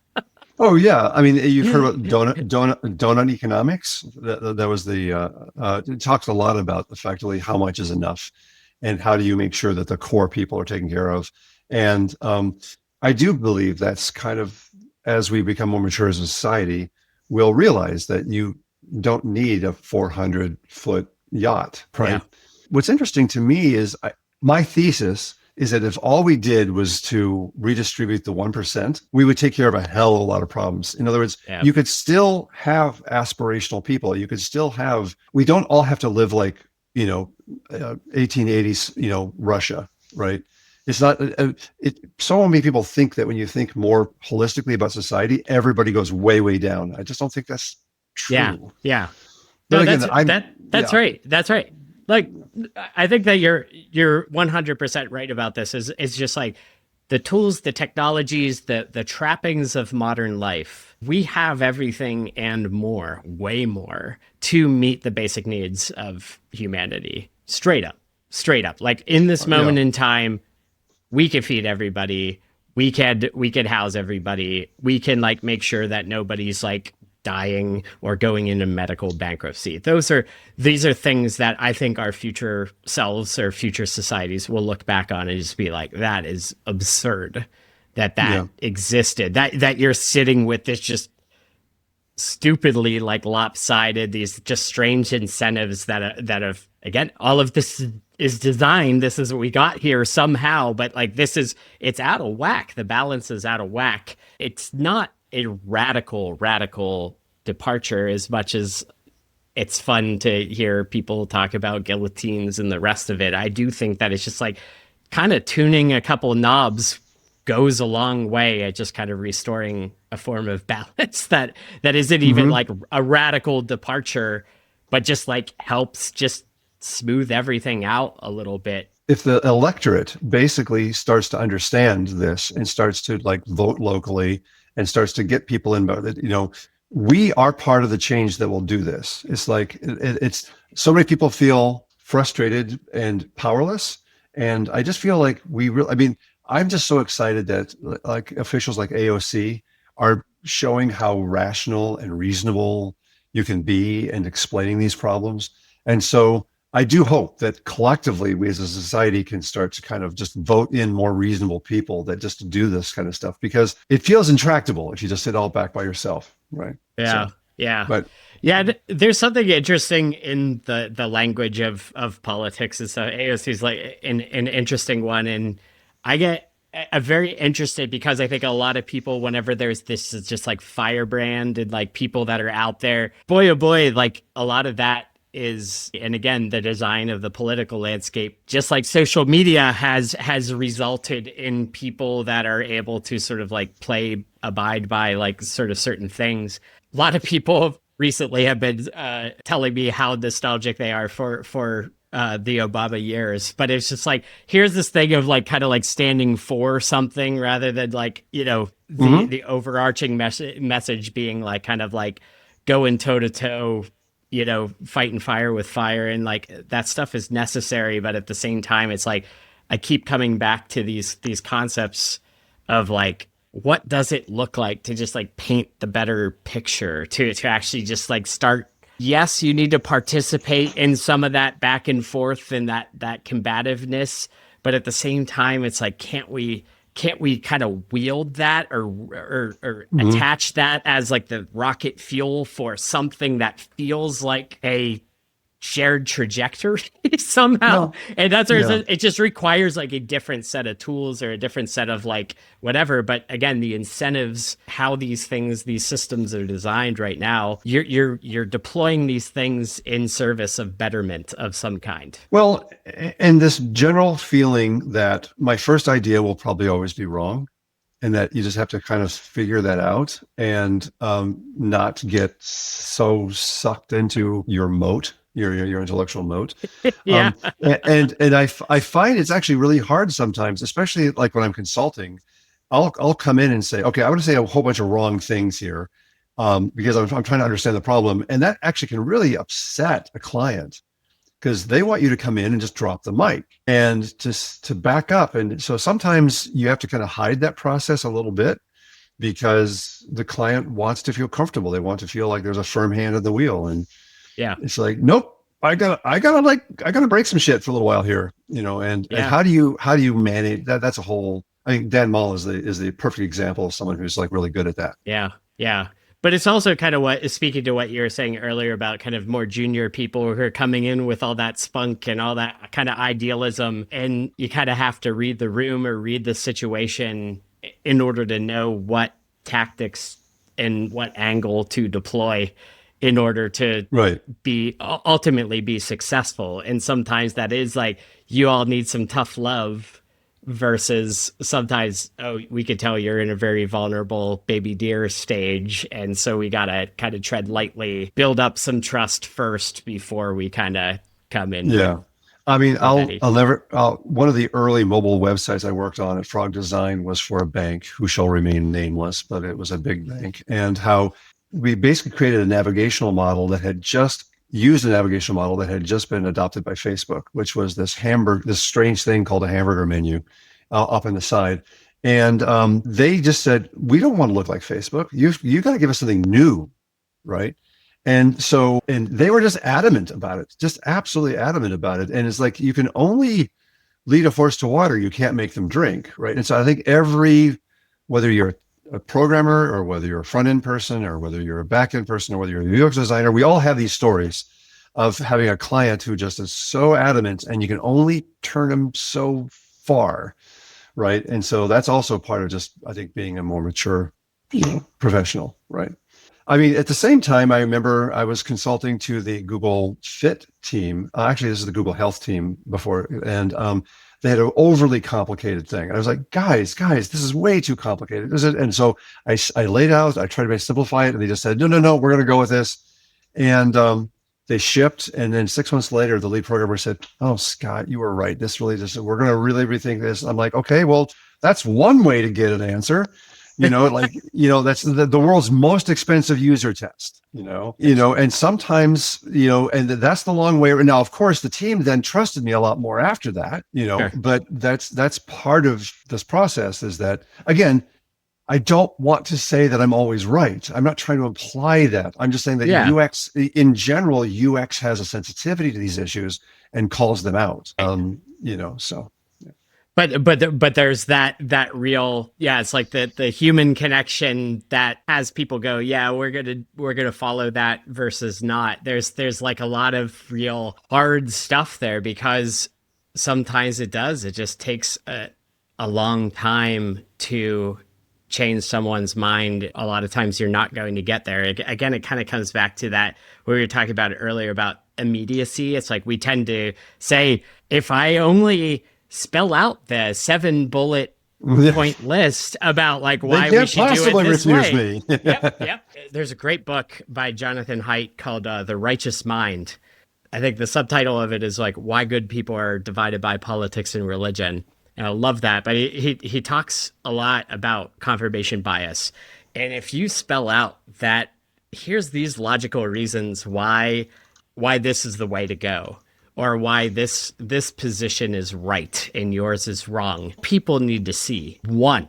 Oh yeah, I mean, you've heard about donut economics. That was it talks a lot about effectively how much is enough, and how do you make sure that the core people are taken care of. And I do believe that's kind of, as we become more mature as a society, we'll realize that you don't need a 400-foot yacht, right? Yeah. What's interesting to me is my thesis is that if all we did was to redistribute the 1%, we would take care of a hell of a lot of problems. In other words, you could still have aspirational people. You could still we don't all have to live like, 1880s, Russia, right? It's not, so many people think that when you think more holistically about society, everybody goes way, way down. I just don't think that's true. Yeah. No, that's right. That's right. Like, I think that you're 100% right about this. Is just like the tools, the technologies, the trappings of modern life. We have everything and more, way more, to meet the basic needs of humanity. Straight up. Like in this moment in time, we can feed everybody. We could house everybody. We can like make sure that nobody's like dying or going into medical bankruptcy. These are things that I think our future selves or future societies will look back on and just be like, that is absurd that existed. That you're sitting with this just stupidly like lopsided, these just strange incentives that have, again, all of this is designed. This is what we got here somehow, but like it's out of whack. The balance is out of whack. It's not a radical departure as much as it's fun to hear people talk about guillotines and the rest of it. I do think that it's just like kind of tuning a couple knobs goes a long way at just kind of restoring a form of balance that isn't even like a radical departure, but just like helps just smooth everything out a little bit. If the electorate basically starts to understand this and starts to like vote locally and starts to get people in, we are part of the change that will do this. It's like it's so many people feel frustrated and powerless, and I just feel like we really. I mean, I'm just so excited that like officials like AOC are showing how rational and reasonable you can be and explaining these problems. And so I do hope that collectively we as a society can start to kind of just vote in more reasonable people that just do this kind of stuff, because it feels intractable if you just sit all back by yourself, right? Yeah. So, Yeah. but Yeah, there's something interesting in the language of politics. And so AOC is like an interesting one, and I get a very interested because I think a lot of people, whenever there's this is just like firebrand and like people that are out there, boy oh boy, like a lot of that is, and again, the design of the political landscape, just like social media has resulted in people that are able to sort of like abide by like sort of certain things. A lot of people recently have been telling me how nostalgic they are for the Obama years, but it's just like here's this thing of like kind of like standing for something rather than like the overarching message being like kind of like going toe to toe, fighting fire with fire, and like that stuff is necessary, but at the same time it's like I keep coming back to these concepts of like what does it look like to just like paint the better picture, to actually just like start. Yes, you need to participate in some of that back and forth and that combativeness, but at the same time it's like can't we kind of wield that or mhm. attach that as like the rocket fuel for something that feels like a shared trajectory somehow. Well, And that's where yeah. it just requires like a different set of tools or a different set of like whatever. But again, the incentives, how these systems are designed right now, you're deploying these things in service of betterment of some kind. Well, and this general feeling that my first idea will probably always be wrong, and that you just have to kind of figure that out and not get so sucked into your moat, your intellectual moat. Yeah. I find it's actually really hard sometimes, especially like when I'm consulting. I'll come in and say, okay, I'm going to say a whole bunch of wrong things here, because I'm trying to understand the problem, and that actually can really upset a client because they want you to come in and just drop the mic and just to back up. And so sometimes you have to kind of hide that process a little bit because the client wants to feel comfortable. They want to feel like there's a firm hand on the wheel. And Yeah. it's like, nope, I gotta break some shit for a little while here, and Yeah. how do you manage that? That's a whole, I think Dan Mull is the perfect example of someone who's like really good at that. Yeah, yeah. But it's also kind of what speaking to what you were saying earlier about kind of more junior people who are coming in with all that spunk and all that kind of idealism. And you kind of have to read the room or read the situation in order to know what tactics and what angle to deploy in order to Right. ultimately be successful. And sometimes that is like you all need some tough love versus sometimes, oh, we could tell you're in a very vulnerable baby deer stage, and so we gotta kind of tread lightly, build up some trust first before we kind of come in Yeah. I mean, heavy. one of the early mobile websites I worked on at Frog Design was for a bank who shall remain nameless, but it was a big bank. And how we basically created a navigational model that had just used a navigational model that had just been adopted by Facebook, which was this strange thing called a hamburger menu up on the side. And they just said, we don't want to look like Facebook. You got to give us something new, right? And they were just adamant about it, just absolutely adamant about it. And it's like, you can only lead a horse to water. You can't make them drink. Right. And so I think whether you're a programmer or whether you're a front end person or whether you're a back end person or whether you're a UX designer, we all have these stories of having a client who just is so adamant and you can only turn them so far. Right. And so that's also part of just, I think, being a more mature professional. Right. I mean, at the same time, I remember I was consulting to the Google Fit team. Actually, this is the Google Health team before, and they had an overly complicated thing. And I was like, guys, this is way too complicated. And so I laid out, I tried to simplify it, and they just said, no, we're going to go with this. And they shipped, and then 6 months later, the lead programmer said, "Oh, Scott, you were right. We're going to really rethink this." I'm like, okay, well, that's one way to get an answer. That's the world's most expensive user test, and sometimes, and that's the long way. Now, of course, the team then trusted me a lot more after that, Sure. but that's part of this process is that, again, I don't want to say that I'm always right. I'm not trying to imply that. I'm just saying that Yeah. UX, in general, UX has a sensitivity to these issues and calls them out. So. But there's that real, yeah, it's like the human connection that has people go, yeah, we're gonna follow that versus not. There's like a lot of real hard stuff there, because sometimes it just takes a long time to change someone's mind. A lot of times you're not going to get there. Again, it kind of comes back to that we were talking about earlier about immediacy. It's like we tend to say, if I only spell out the 7 bullet point list about like why we should do it this way. Yep. There's a great book by Jonathan Haidt called The Righteous Mind. I think the subtitle of it is like why good people are divided by politics and religion. And I love that. But he talks a lot about confirmation bias. And if you spell out that here's these logical reasons why this is the way to go, or why this position is right and yours is wrong, people need to see one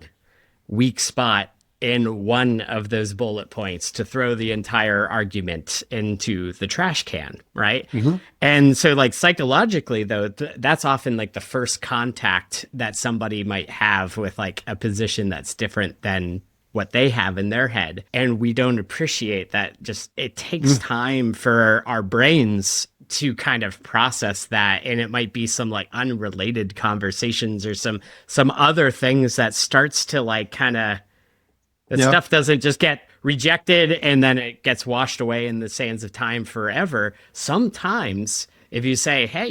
weak spot in one of those bullet points to throw the entire argument into the trash can, right? Mm-hmm. And so like psychologically though, that's often like the first contact that somebody might have with like a position that's different than what they have in their head. And we don't appreciate that. Just it takes time for our brains to kind of process that, and it might be some like unrelated conversations or some other things that starts to like kind of stuff doesn't just get rejected and then it gets washed away in the sands of time forever. Sometimes if you say, hey,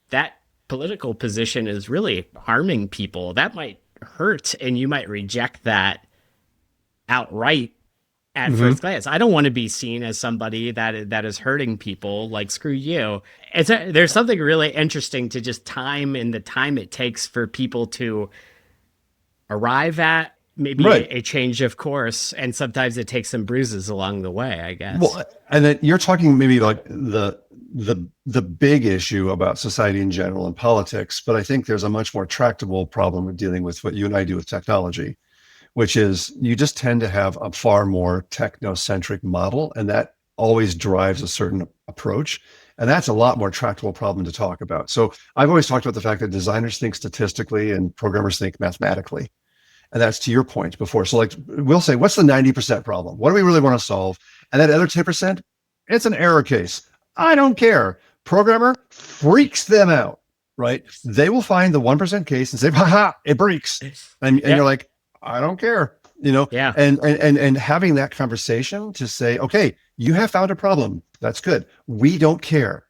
that political position is really harming people, that might hurt, and you might reject that outright at first glance. I don't want to be seen as somebody that is hurting people. Like, screw you. There's something really interesting to just time and the time it takes for people to arrive at maybe a change of course, and sometimes it takes some bruises along the way, I guess. Well, and then you're talking maybe like the big issue about society in general and politics, but I think there's a much more tractable problem with dealing with what you and I do with technology, which is you just tend to have a far more technocentric model, and that always drives a certain approach. And that's a lot more tractable problem to talk about. So I've always talked about the fact that designers think statistically and programmers think mathematically. And that's to your point before. So like we'll say, what's the 90% problem? What do we really want to solve? And that other 10%, it's an error case. I don't care. Programmer freaks them out, right? They will find the 1% case and say, haha, it breaks. And you're like, I don't care, Yeah. And having that conversation to say, okay, you have found a problem. That's good. We don't care.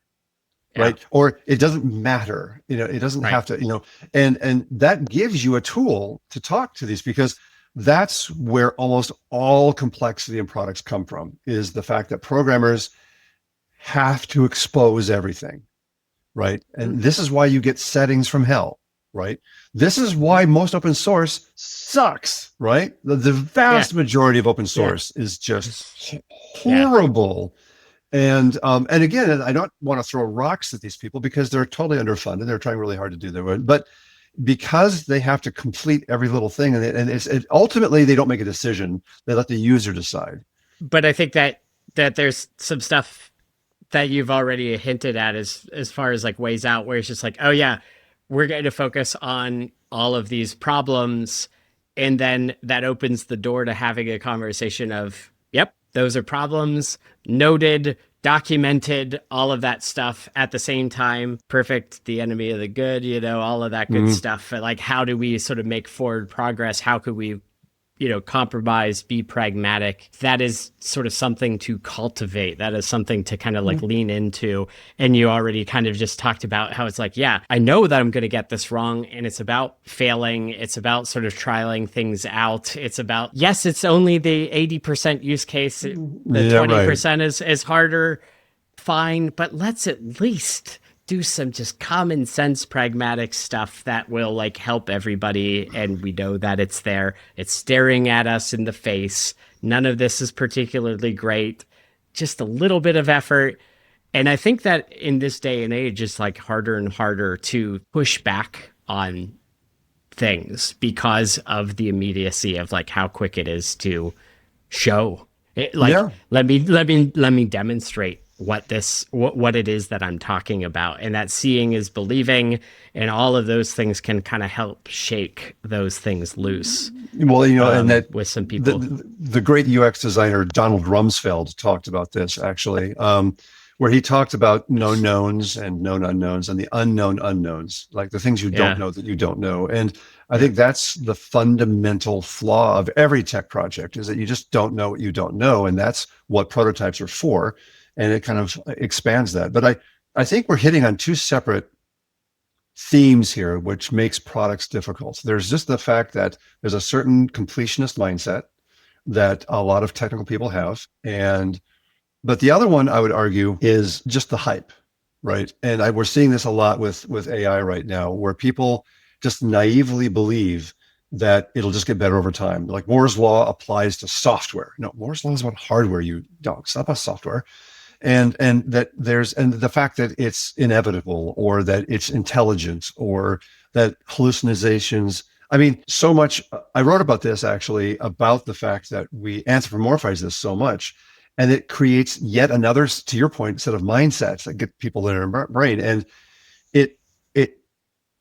Right. Or it doesn't matter, it doesn't have to, and that gives you a tool to talk to these, because that's where almost all complexity in products come from, is the fact that programmers have to expose everything. Right. And this is why you get settings from hell. Right. This is why most open source sucks. Right. The vast majority of open source is just horrible. And again, I don't want to throw rocks at these people because they're totally underfunded. They're trying really hard to do their work, but because they have to complete every little thing, and ultimately they don't make a decision. They let the user decide. But I think that there's some stuff that you've already hinted at as far as like ways out, where it's just like, oh yeah, we're going to focus on all of these problems. And then that opens the door to having a conversation of, yep, those are problems, noted, documented, all of that stuff at the same time. Perfect, the enemy of the good, all of that good stuff. Like, how do we sort of make forward progress? How could we, compromise, be pragmatic? That is sort of something to cultivate. That is something to kind of like lean into. And you already kind of just talked about how it's like, yeah, I know that I'm going to get this wrong. And it's about failing. It's about sort of trialing things out. It's about, yes, it's only the 80% use case. The 20% is harder. Fine. But let's at least do some just common sense, pragmatic stuff that will like help everybody. And we know that it's there. It's staring at us in the face. None of this is particularly great. Just a little bit of effort. And I think that in this day and age, it's like harder and harder to push back on things because of the immediacy of like how quick it is to show it. Like, Yeah. let me demonstrate what it is that I'm talking about. And that seeing is believing, and all of those things can kind of help shake those things loose. Well, and that with some people, the great UX designer Donald Rumsfeld talked about this actually, where he talked about known knowns and known unknowns and the unknown unknowns, like the things you don't know that you don't know. And I think that's the fundamental flaw of every tech project, is that you just don't know what you don't know. And that's what prototypes are for. And it kind of expands that. But I think we're hitting on two separate themes here, which makes products difficult. There's just the fact that there's a certain completionist mindset that a lot of technical people have. But the other one I would argue is just the hype, right? And we're seeing this a lot with AI right now, where people just naively believe that it'll just get better over time. Like Moore's law applies to software. No, Moore's law is about hardware. It's not about software. And the fact that it's inevitable, or that it's intelligent, or that hallucinations. I mean, so much. I wrote about this actually, about the fact that we anthropomorphize this so much, and it creates yet another, to your point, set of mindsets that get people in their brain. And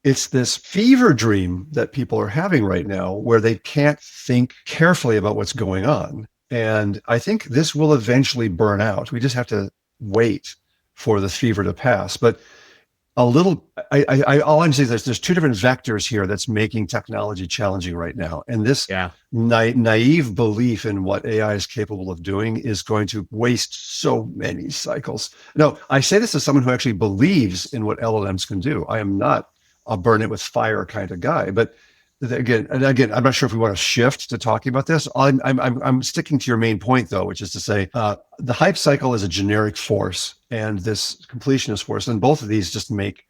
it's this fever dream that people are having right now, where they can't think carefully about what's going on. And I think this will eventually burn out. We just have to wait for the fever to pass. But all I'm saying is there's two different vectors here that's making technology challenging right now. And this naive belief in what AI is capable of doing is going to waste so many cycles. No, I say this as someone who actually believes in what LLMs can do. I am not a burn it with fire kind of guy, but again, I'm not sure if we want to shift to talking about this. I'm sticking to your main point though, which is to say the hype cycle is a generic force, and this completionist force, and both of these just make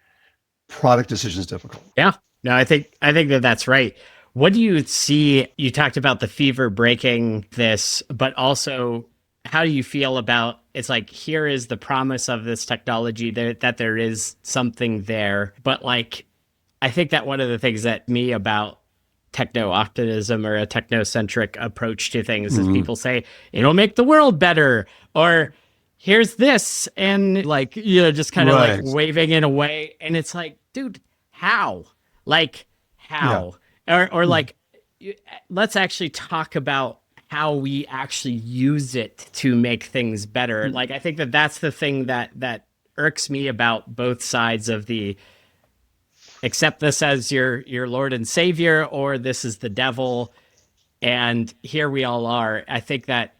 product decisions difficult. Yeah, no, I think that's right. What do you see? You talked about the fever breaking this, but also how do you feel about, it's like, here is the promise of this technology, that there is something there, but like, I think that one of the things that me about techno-optimism, or a technocentric approach to things, is people say, it'll make the world better, or here's this, and like, just kind of like waving it away. And it's like, dude, how? Like, how? Yeah. Or like, let's actually talk about how we actually use it to make things better. Like, I think that's the thing that irks me about both sides of the, accept this as your Lord and Savior, or this is the devil. And here we all are. I think that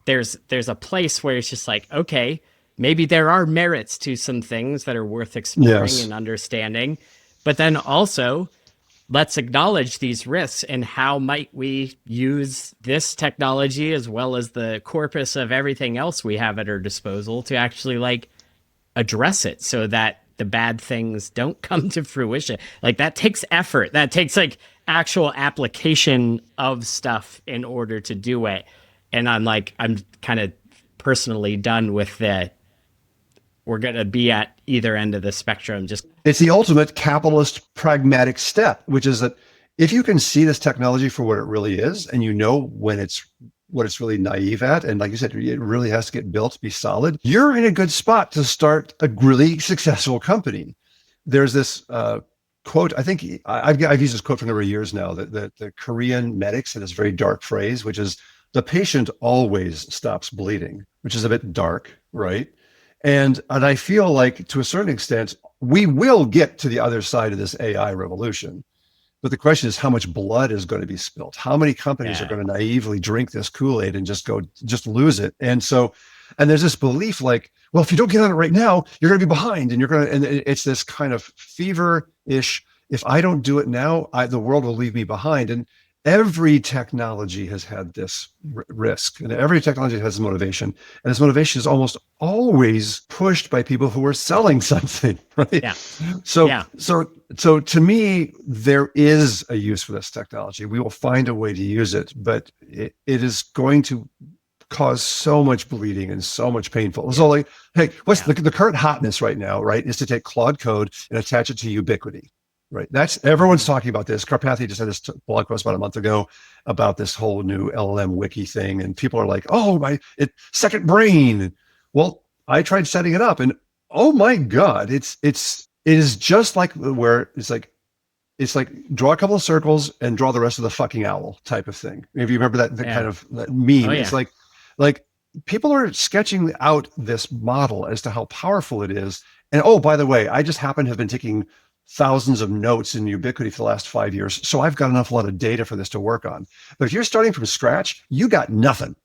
there's a place where it's just like, okay, maybe there are merits to some things that are worth exploring and understanding, but then also let's acknowledge these risks, and how might we use this technology, as well as the corpus of everything else we have at our disposal, to actually like address it, so that the bad things don't come to fruition. Like, that takes effort. That takes like actual application of stuff in order to do it. And I'm kind of personally done with we're going to be at either end of the spectrum. It's the ultimate capitalist pragmatic step, which is that if you can see this technology for what it really is, and when what it's really naive at, and like you said, it really has to get built to be solid, you're in a good spot to start a really successful company. There's this quote, I think I've used this quote for a number of years now, that the Korean medics had this very dark phrase, which is, the patient always stops bleeding, which is a bit dark, right? And I feel like, to a certain extent, we will get to the other side of this AI revolution. But the question is, how much blood is going to be spilled? How many companies are going to naively drink this Kool-Aid and just lose it? And there's this belief like, well, if you don't get on it right now, you're going to be behind, and it's this kind of fever-ish, if I don't do it now, the world will leave me behind. And every technology has had this risk, and every technology has motivation, and this motivation is almost always pushed by people who are selling something, right? Yeah. So, Yeah. so to me, there is a use for this technology. We will find a way to use it, but it is going to cause so much bleeding and so much painful. So like, hey, what's the current hotness right now, right? Is to take Claude code and attach it to Ubiquity. Right. That's everyone's talking about this. Karpathy just had this blog post about a month ago about this whole new LLM wiki thing. And people are like, oh, second brain. Well, I tried setting it up and oh my God, it is just like where it's like draw a couple of circles and draw the rest of the fucking owl type of thing. If you remember that kind of that meme, it's like people are sketching out this model as to how powerful it is. And oh, by the way, I just happen to have been taking thousands of notes in Ubiquity for the last 5 years. So I've got enough lot of data for this to work on. But if you're starting from scratch, you got nothing.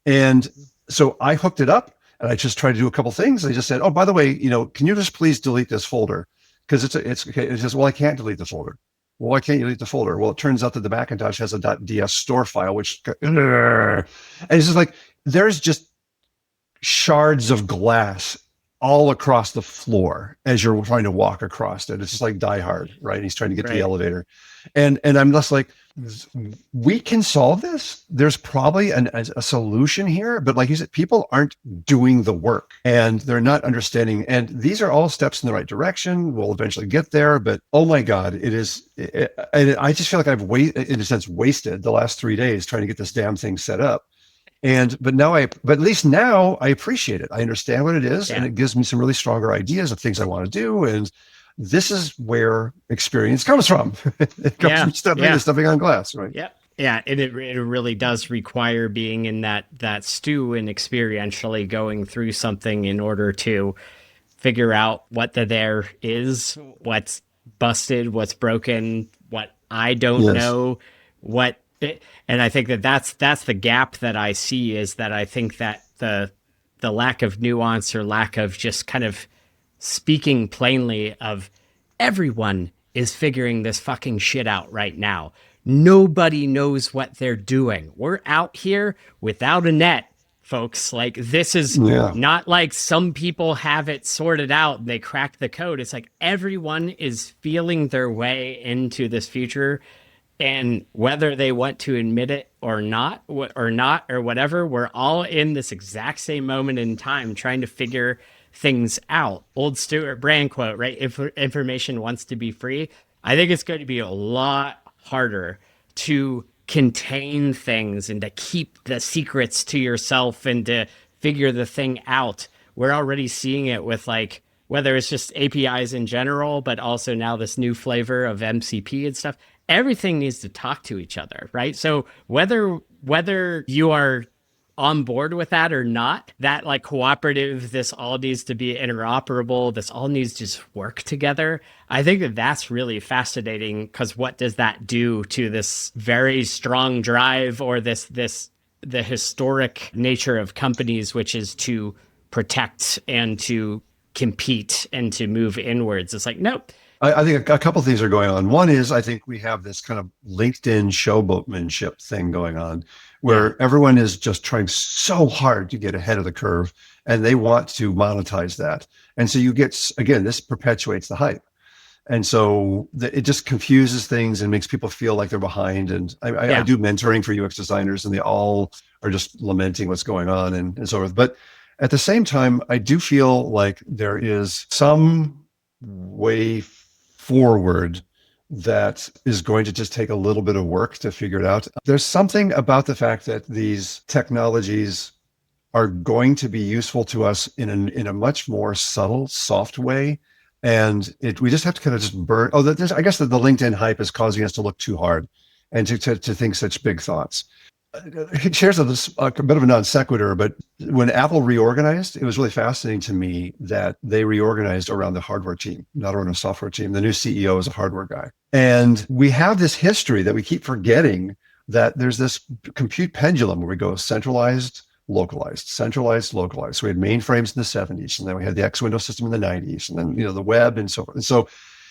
And so I hooked it up and I just tried to do a couple things. I just said, oh, by the way, can you just please delete this folder? Because it's okay. It says, well, I can't delete the folder. Well, why can't you delete the folder? Well, it turns out that the Macintosh has a .ds store file, which, and it's just like, there's just shards of glass all across the floor as you're trying to walk across it. It's just like Die Hard, right? He's trying to get to the elevator. And I'm just like, we can solve this. There's probably a solution here, but like you said, people aren't doing the work and they're not understanding. And these are all steps in the right direction. We'll eventually get there, but oh my God, and I just feel like I've in a sense, wasted the last 3 days trying to get this damn thing set up. But at least now I appreciate it. I understand what it is, and it gives me some really stronger ideas of things I want to do. And this is where experience comes from. It comes from stepping on glass, right? Yeah. Yeah. And it really does require being in that stew and experientially going through something in order to figure out what there is, what's busted, what's broken, what I don't know, and I think that's the gap that I see, is that I think that the lack of nuance or lack of just kind of speaking plainly of everyone is figuring this fucking shit out right now. Nobody knows what they're doing. We're out here without a net, folks. Like, this is not like some people have it sorted out and they cracked the code. It's like everyone is feeling their way into this future. And whether they want to admit it or not, or whatever, we're all in this exact same moment in time trying to figure things out. Old Stuart Brand quote, right? If information wants to be free, I think it's going to be a lot harder to contain things and to keep the secrets to yourself and to figure the thing out. We're already seeing it with like, whether it's just APIs in general, but also now this new flavor of MCP and stuff. Everything needs to talk to each other, right? So whether you are on board with that or not, that like cooperative, this all needs to be interoperable, this all needs to just work together. I think that that's really fascinating, because what does that do to this very strong drive, or the historic nature of companies, which is to protect and to compete and to move inwards? It's like, nope. I think a couple of things are going on. One is, I think we have this kind of LinkedIn showboatmanship thing going on, where everyone is just trying so hard to get ahead of the curve, and they want to monetize that. And so you get, again, this perpetuates the hype. And so it just confuses things and makes people feel like they're behind. And I do mentoring for UX designers, and they all are just lamenting what's going on and so forth. But at the same time, I do feel like there is some way forward that is going to just take a little bit of work to figure it out. There's something about the fact that these technologies are going to be useful to us in a much more subtle, soft way. And we just have to kind of just burn. I guess that the LinkedIn hype is causing us to look too hard and to think such big thoughts. Here's a bit of a non sequitur, but when Apple reorganized, it was really fascinating to me that they reorganized around the hardware team, not around a software team. The new CEO is a hardware guy. And we have this history that we keep forgetting, that there's this compute pendulum where we go centralized, localized, centralized, localized. So we had mainframes in the 70s, and then we had the X window system in the 90s, and then, the web and so forth. And so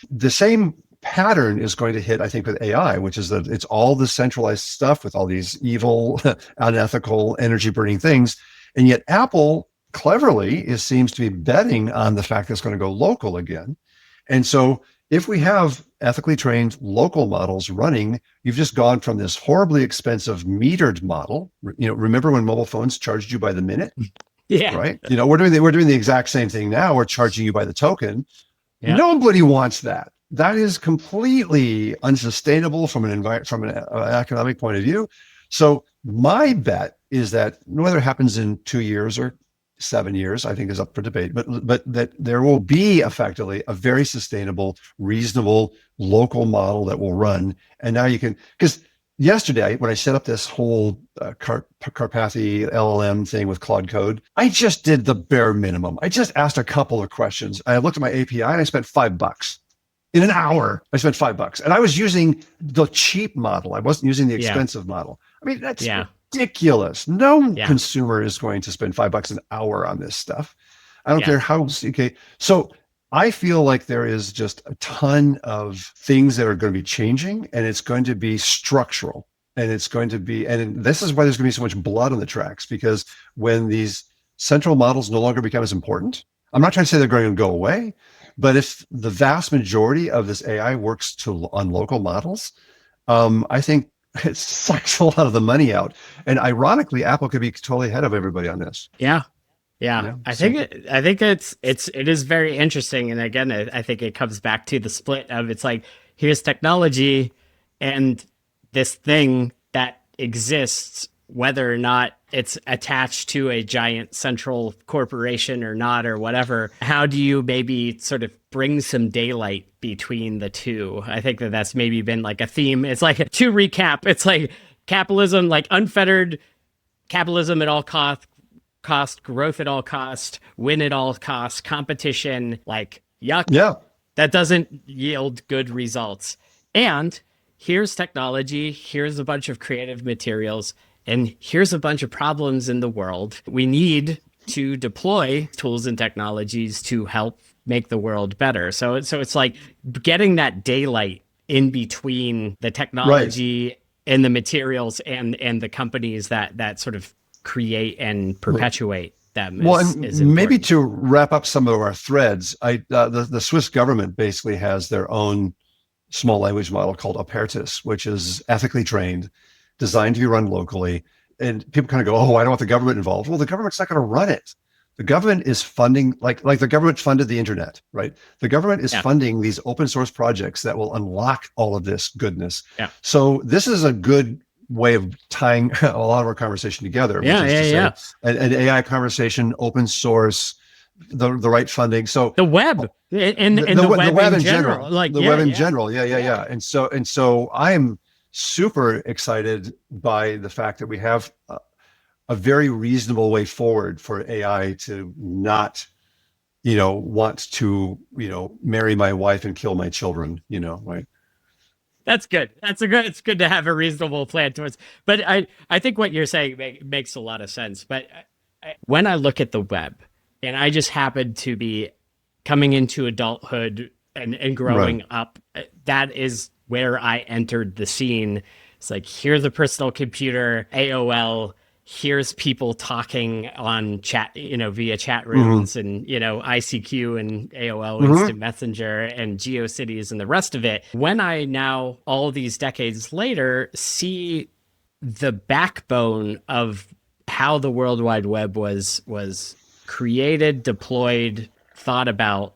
the same pattern is going to hit, I think, with AI, which is that it's all the centralized stuff with all these evil, unethical, energy burning things. And yet Apple cleverly seems to be betting on the fact that it's going to go local again. And so if we have ethically trained local models running, you've just gone from this horribly expensive metered model. Remember when mobile phones charged you by the minute? Yeah. Right. We're doing the exact same thing now. We're charging you by the token. Yeah. Nobody wants that. That is completely unsustainable from an economic point of view. So my bet is that whether it happens in 2 years or 7 years, I think is up for debate, but that there will be effectively a very sustainable, reasonable local model that will run. And now you can, because yesterday when I set up this whole Carpathy LLM thing with Claude Code, I just did the bare minimum. I just asked a couple of questions. I looked at my API and I spent $5. In an hour, I spent $5, and I was using the cheap model. I wasn't using the expensive model. I mean, that's ridiculous. No consumer is going to spend $5 an hour on this stuff. I don't care how. Okay, so I feel like there is just a ton of things that are going to be changing, and it's going to be structural, and it's going to be, and this is why there's going to be so much blood on the tracks, because when these central models no longer become as important, I'm not trying to say they're going to go away, but if the vast majority of this AI works on local models, I think it sucks a lot of the money out. And ironically, Apple could be totally ahead of everybody on this. Yeah. I think it is very interesting. And again, I think it comes back to the split of, it's like, here's technology and this thing that exists, whether or not it's attached to a giant central corporation or not, or whatever. How do you maybe sort of bring some daylight between the two? I think that's maybe been like a theme. It's like, to recap, it's like capitalism, like unfettered capitalism at all cost, growth at all cost, win at all cost, competition, like yuck. Yeah. That doesn't yield good results. And here's technology, here's a bunch of creative materials, and here's a bunch of problems in the world. We need to deploy tools and technologies to help make the world better. So it's like getting that daylight in between the technology and the materials and the companies that sort of create and perpetuate them. Maybe to wrap up some of our threads, the Swiss government basically has their own small language model called Apertus, which is ethically trained, designed to be run locally. And people kind of go, oh, I don't want the government involved. Well, the government's not going to run it. The government is funding, like the government funded the internet, right? The government is funding these open source projects that will unlock all of this goodness. Yeah. So this is a good way of tying a lot of our conversation together. An AI conversation, open source, the right funding. So the web and the web in general, like the web in general. Yeah. And so I am super excited by the fact that we have a very reasonable way forward for AI to not, want to, marry my wife and kill my children, right? That's good. It's good to have a reasonable plan towards, but I think what you're saying makes a lot of sense. But when I look at the web, and I just happened to be coming into adulthood and growing up, that is where I entered the scene. It's like, here's a personal computer, AOL, here's people talking on chat, via chat rooms and, ICQ and AOL Instant Messenger and GeoCities and the rest of it. When I now, all these decades later, see the backbone of how the World Wide Web was created, deployed, thought about,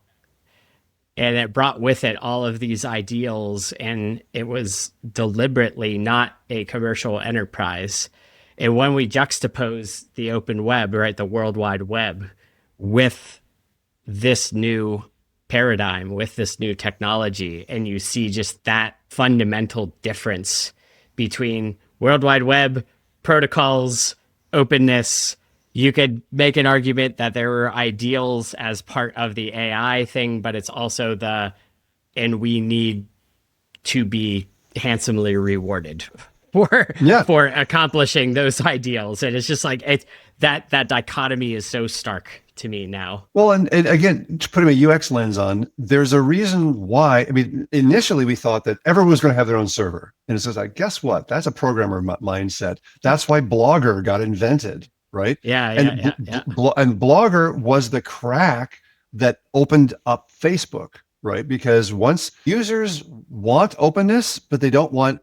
and it brought with it all of these ideals, and it was deliberately not a commercial enterprise. And when we juxtapose the open web, right, the World Wide Web, with this new paradigm, with this new technology, and you see just that fundamental difference between World Wide Web, protocols, openness. You could make an argument that there were ideals as part of the AI thing, but it's also and we need to be handsomely rewarded for Yeah. for accomplishing those ideals. And it's just like that dichotomy is so stark to me now. Well, and again, to putting a UX lens on, there's a reason why. I mean, initially we thought that everyone was going to have their own server. And it's just like, guess what? That's a programmer mindset. That's why Blogger got invented, right? Yeah, And and Blogger was the crack that opened up Facebook, right? Because once users want openness, but they don't want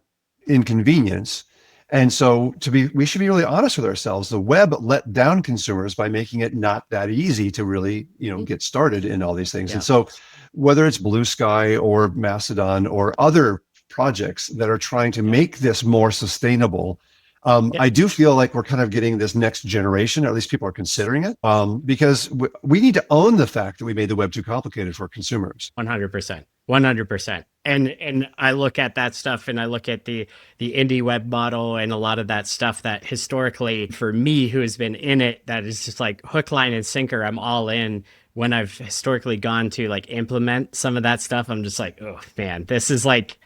inconvenience. And so we should be really honest with ourselves. The web let down consumers by making it not that easy to really, get started in all these things. Yeah. And so whether it's Blue Sky or Mastodon or other projects that are trying to make this more sustainable, I do feel like we're kind of getting this next generation, or at least people are considering it, because we need to own the fact that we made the web too complicated for consumers. 100%. 100%. And I look at that stuff, and I look at the indie web model and a lot of that stuff that historically, for me, who has been in it, that is just like hook, line, and sinker, I'm all in. When I've historically gone to like implement some of that stuff, I'm just like, oh man, this is like,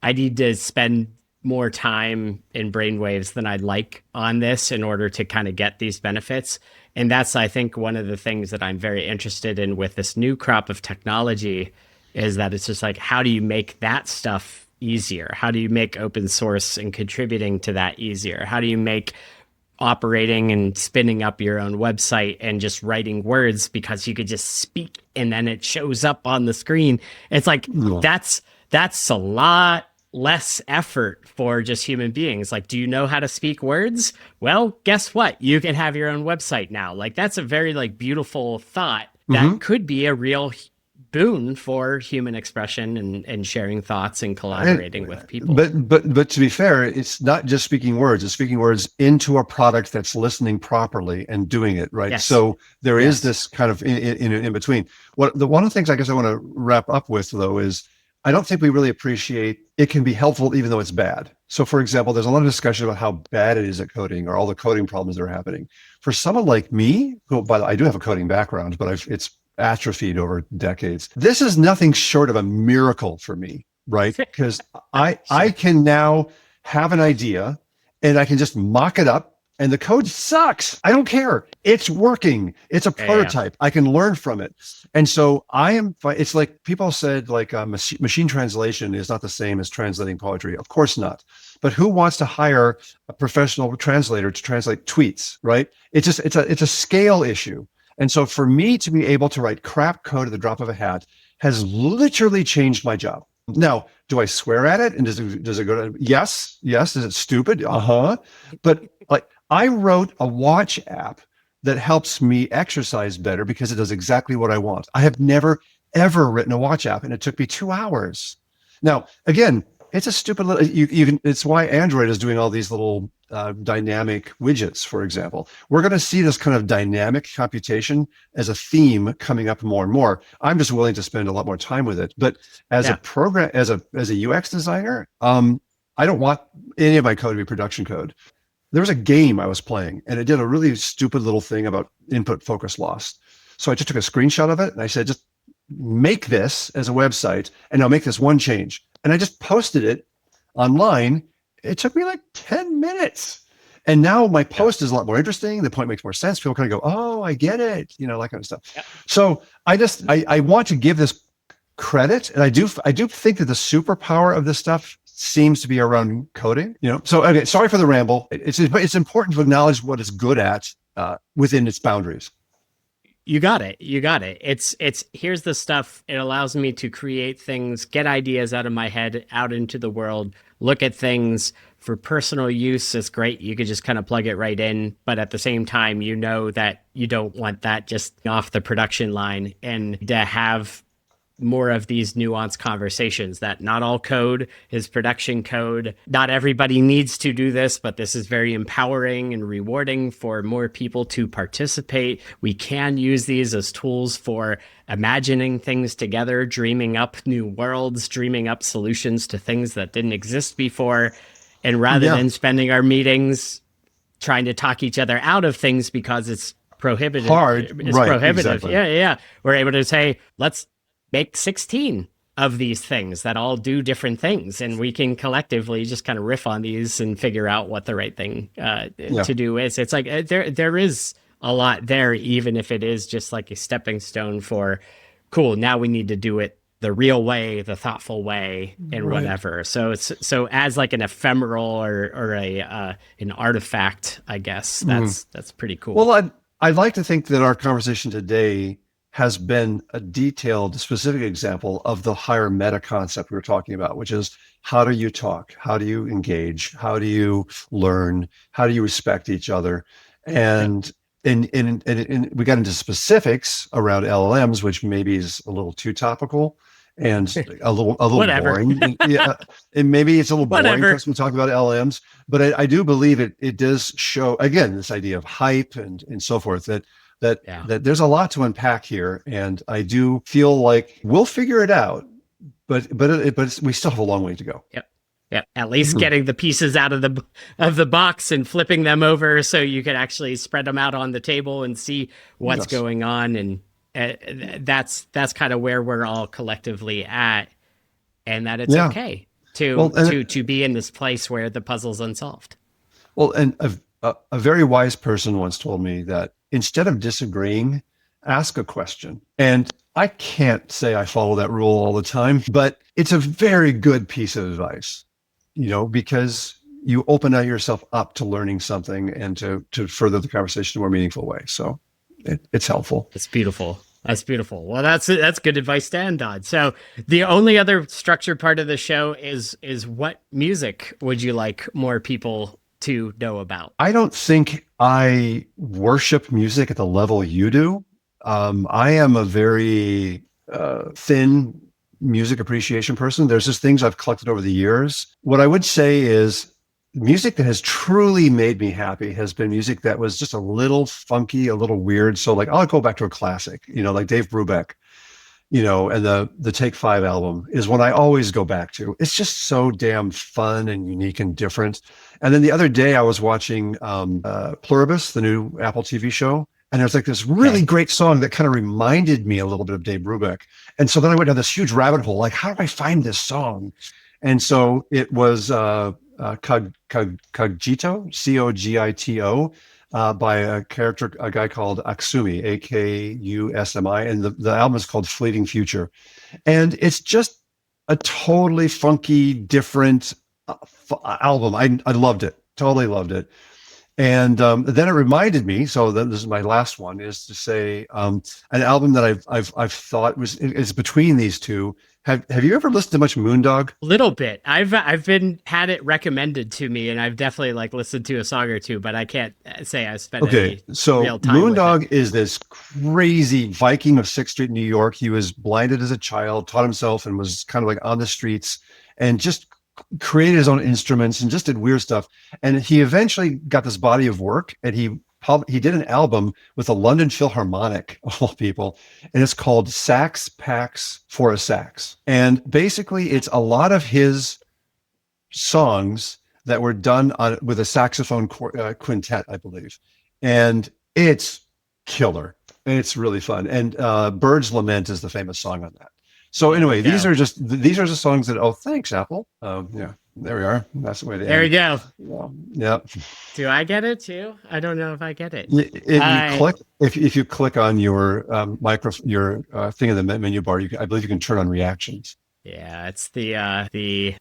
I need to spend more time in brainwaves than I'd like on this in order to kind of get these benefits. And that's, I think, one of the things that I'm very interested in with this new crop of technology is that it's just like, how do you make that stuff easier? How do you make open source and contributing to that easier? How do you make operating and spinning up your own website and just writing words because you could just speak and then it shows up on the screen? It's like, that's a lot less effort for just human beings. Like, do you know how to speak words? Well, guess what? You can have your own website now. Like, that's a very like beautiful thought that could be a real boon for human expression and sharing thoughts and collaborating with people. But to be fair, it's not just speaking words. It's speaking words into a product that's listening properly and doing it right. Yes. So there is this kind of in between. One of the things I guess I want to wrap up with though is I don't think we really appreciate it can be helpful even though it's bad. So for example, there's a lot of discussion about how bad it is at coding or all the coding problems that are happening. For someone like me, who, by the way, I do have a coding background, but it's atrophied over decades. This is nothing short of a miracle for me, right? Because I can now have an idea and I can just mock it up and the code sucks. I don't care. It's working. It's a prototype. Yeah. I can learn from it. And so it's like people said, like machine translation is not the same as translating poetry. Of course not. But who wants to hire a professional translator to translate tweets, right? It's a scale issue. And so for me to be able to write crap code at the drop of a hat has literally changed my job. Now, do I swear at it? And does it go to, yes. Is it stupid? But like I wrote a watch app that helps me exercise better because it does exactly what I want. I have never, ever written a watch app and it took me 2 hours. Now, again, it's a stupid little, it's why Android is doing all these little dynamic widgets, for example. We're going to see this kind of dynamic computation as a theme coming up more and more. I'm just willing to spend a lot more time with it. But as a program, as a UX designer, I don't want any of my code to be production code. There was a game I was playing and it did a really stupid little thing about input focus loss. So I just took a screenshot of it and I said, just make this as a website and I'll make this one change. And I just posted it online. It took me like 10 minutes. And now my post is a lot more interesting. The point makes more sense. People kind of go, oh, I get it. That kind of stuff. Yeah. So I want to give this credit. And I do think that the superpower of this stuff seems to be around coding, So, okay, sorry for the ramble. It's important to acknowledge what it's good at within its boundaries. You got it. It's here's the stuff. It allows me to create things, get ideas out of my head, out into the world, look at things for personal use. It's great. You could just kind of plug it right in. But at the same time, that you don't want that just off the production line, and to have more of these nuanced conversations that not all code is production code. Not everybody needs to do this, but this is very empowering and rewarding for more people to participate. We can use these as tools for imagining things together, dreaming up new worlds, dreaming up solutions to things that didn't exist before. And rather than spending our meetings trying to talk each other out of things because it's prohibitive. Hard. It's right, prohibitive. Exactly. Yeah. We're able to say, let's make 16 of these things that all do different things, and we can collectively just kind of riff on these and figure out what the right thing Yeah. to do is. It's like there is a lot there, even if it is just like a stepping stone for, cool, now we need to do it the real way, the thoughtful way, and Right. whatever. So it's so as like an ephemeral or a an artifact, I guess that's pretty cool. Well, I'd like to think that our conversation today has been a detailed, specific example of the higher meta concept we were talking about, which is how do you talk? How do you engage? How do you learn? How do you respect each other? Yep. And and we got into specifics around LLMs, which maybe is a little too topical and a little Whatever. boring. Yeah, and maybe it's a little boring for Whatever. us to talk about LLMs, but I do believe it does show again this idea of hype and so forth Yeah. that there's a lot to unpack here, and I do feel like we'll figure it out, but we still have a long way to go. Yep. Yep. At least Mhm. getting the pieces out of the box and flipping them over so you can actually spread them out on the table and see what's Yes. going on. And that's kind of where we're all collectively at, and that it's Yeah. okay Well, to be in this place where the puzzle's unsolved. and a very wise person once told me that instead of disagreeing, ask a question. And I can't say I follow that rule all the time, but it's a very good piece of advice, because you open yourself up to learning something and to further the conversation in a more meaningful way. So it's helpful. It's beautiful. That's beautiful. Well, that's good advice to end on. So the only other structured part of the show is what music would you like more people to know about? I don't think I worship music at the level you do. I am a very thin music appreciation person. There's just things I've collected over the years. What I would say is music that has truly made me happy has been music that was just a little funky, a little weird. So like I'll go back to a classic, like Dave Brubeck, and the Take Five album is one I always go back to. It's just so damn fun and unique and different. And then the other day I was watching Pluribus, the new Apple TV show, and there's like this really Okay. great song that kind of reminded me a little bit of Dave Brubeck. And so then I went down this huge rabbit hole, like, how do I find this song? And so it was Cogito, Cogito, by a guy called Aksumi, Akusmi, and the album is called Fleeting Future, and it's just a totally funky, different album. I loved it, totally loved it. And then it reminded me. So then this is my last one, is to say an album that I've thought is between these two. Have you ever listened to much Moondog? Little bit. I've been had it recommended to me, and I've definitely like listened to a song or two, but I can't say I've spent Okay, any so real time with it. Moondog is this crazy Viking of Sixth Street, New York. He was blinded as a child, taught himself, and was kind of like on the streets, and just created his own instruments and just did weird stuff. And he eventually got this body of work, and he did an album with the London Philharmonic, of all people, and it's called Sax Pax for a Sax. And basically, it's a lot of his songs that were done with a saxophone quintet, I believe, and it's killer. And it's really fun. And "Bird's Lament" is the famous song on that. So There we anyway, these go. are just songs that. Oh, thanks, Apple. Yeah, there we are. That's the way to There we end. go. Yeah. Do I get it too? I don't know if I get it. If you click on your your thing in the menu bar, I believe you can turn on reactions. Yeah, it's the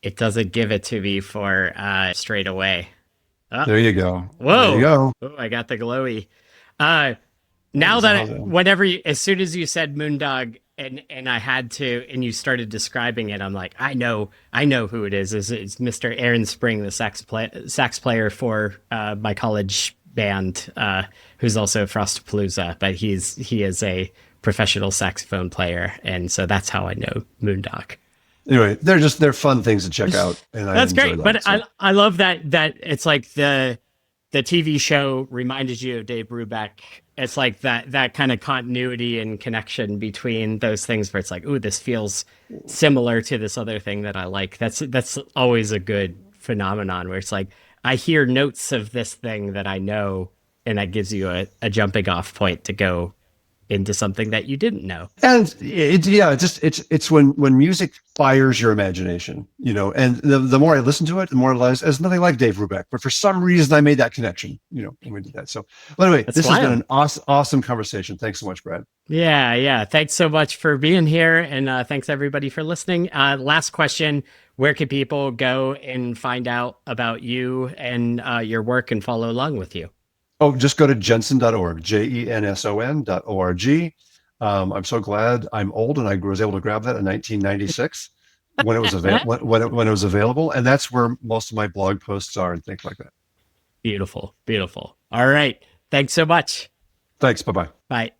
it doesn't give it to me for straight away. Oh, There you go. There you whoa. go. Oh, I got the glowy. Uh now as soon as you said Moondog and I had to and you started describing it, I'm like, I know who it is. It's Mr. Aaron Spring, the sax player for my college band, who's also Frostapalooza, but he is a professional saxophone player, and so that's how I know Moondog. Anyway, they're fun things to check out, and I That's enjoy great, that. but So. I love that it's like the TV show reminded you of Dave Brubeck. It's like that kind of continuity and connection between those things where it's like, ooh, this feels similar to this other thing that I like. That's always a good phenomenon where it's like I hear notes of this thing that I know, and that gives you a jumping off point to go into something that you didn't know. And it's when music fires your imagination, you know, and the more I listen to it, the more I realize it's nothing like Dave Brubeck, but for some reason I made that connection, you know, when we did that. So, well, anyway, That's this has been wild. an awesome conversation. Thanks so much, Brad. Yeah. Thanks so much for being here. And thanks everybody for listening. Last question. Where can people go and find out about you and your work and follow along with you? Oh, just go to jenson.org, jenson.org. I'm so glad I'm old and I was able to grab that in 1996 when it was when it was available. And that's where most of my blog posts are and things like that. Beautiful. All right. Thanks so much. Thanks. Bye-bye. Bye.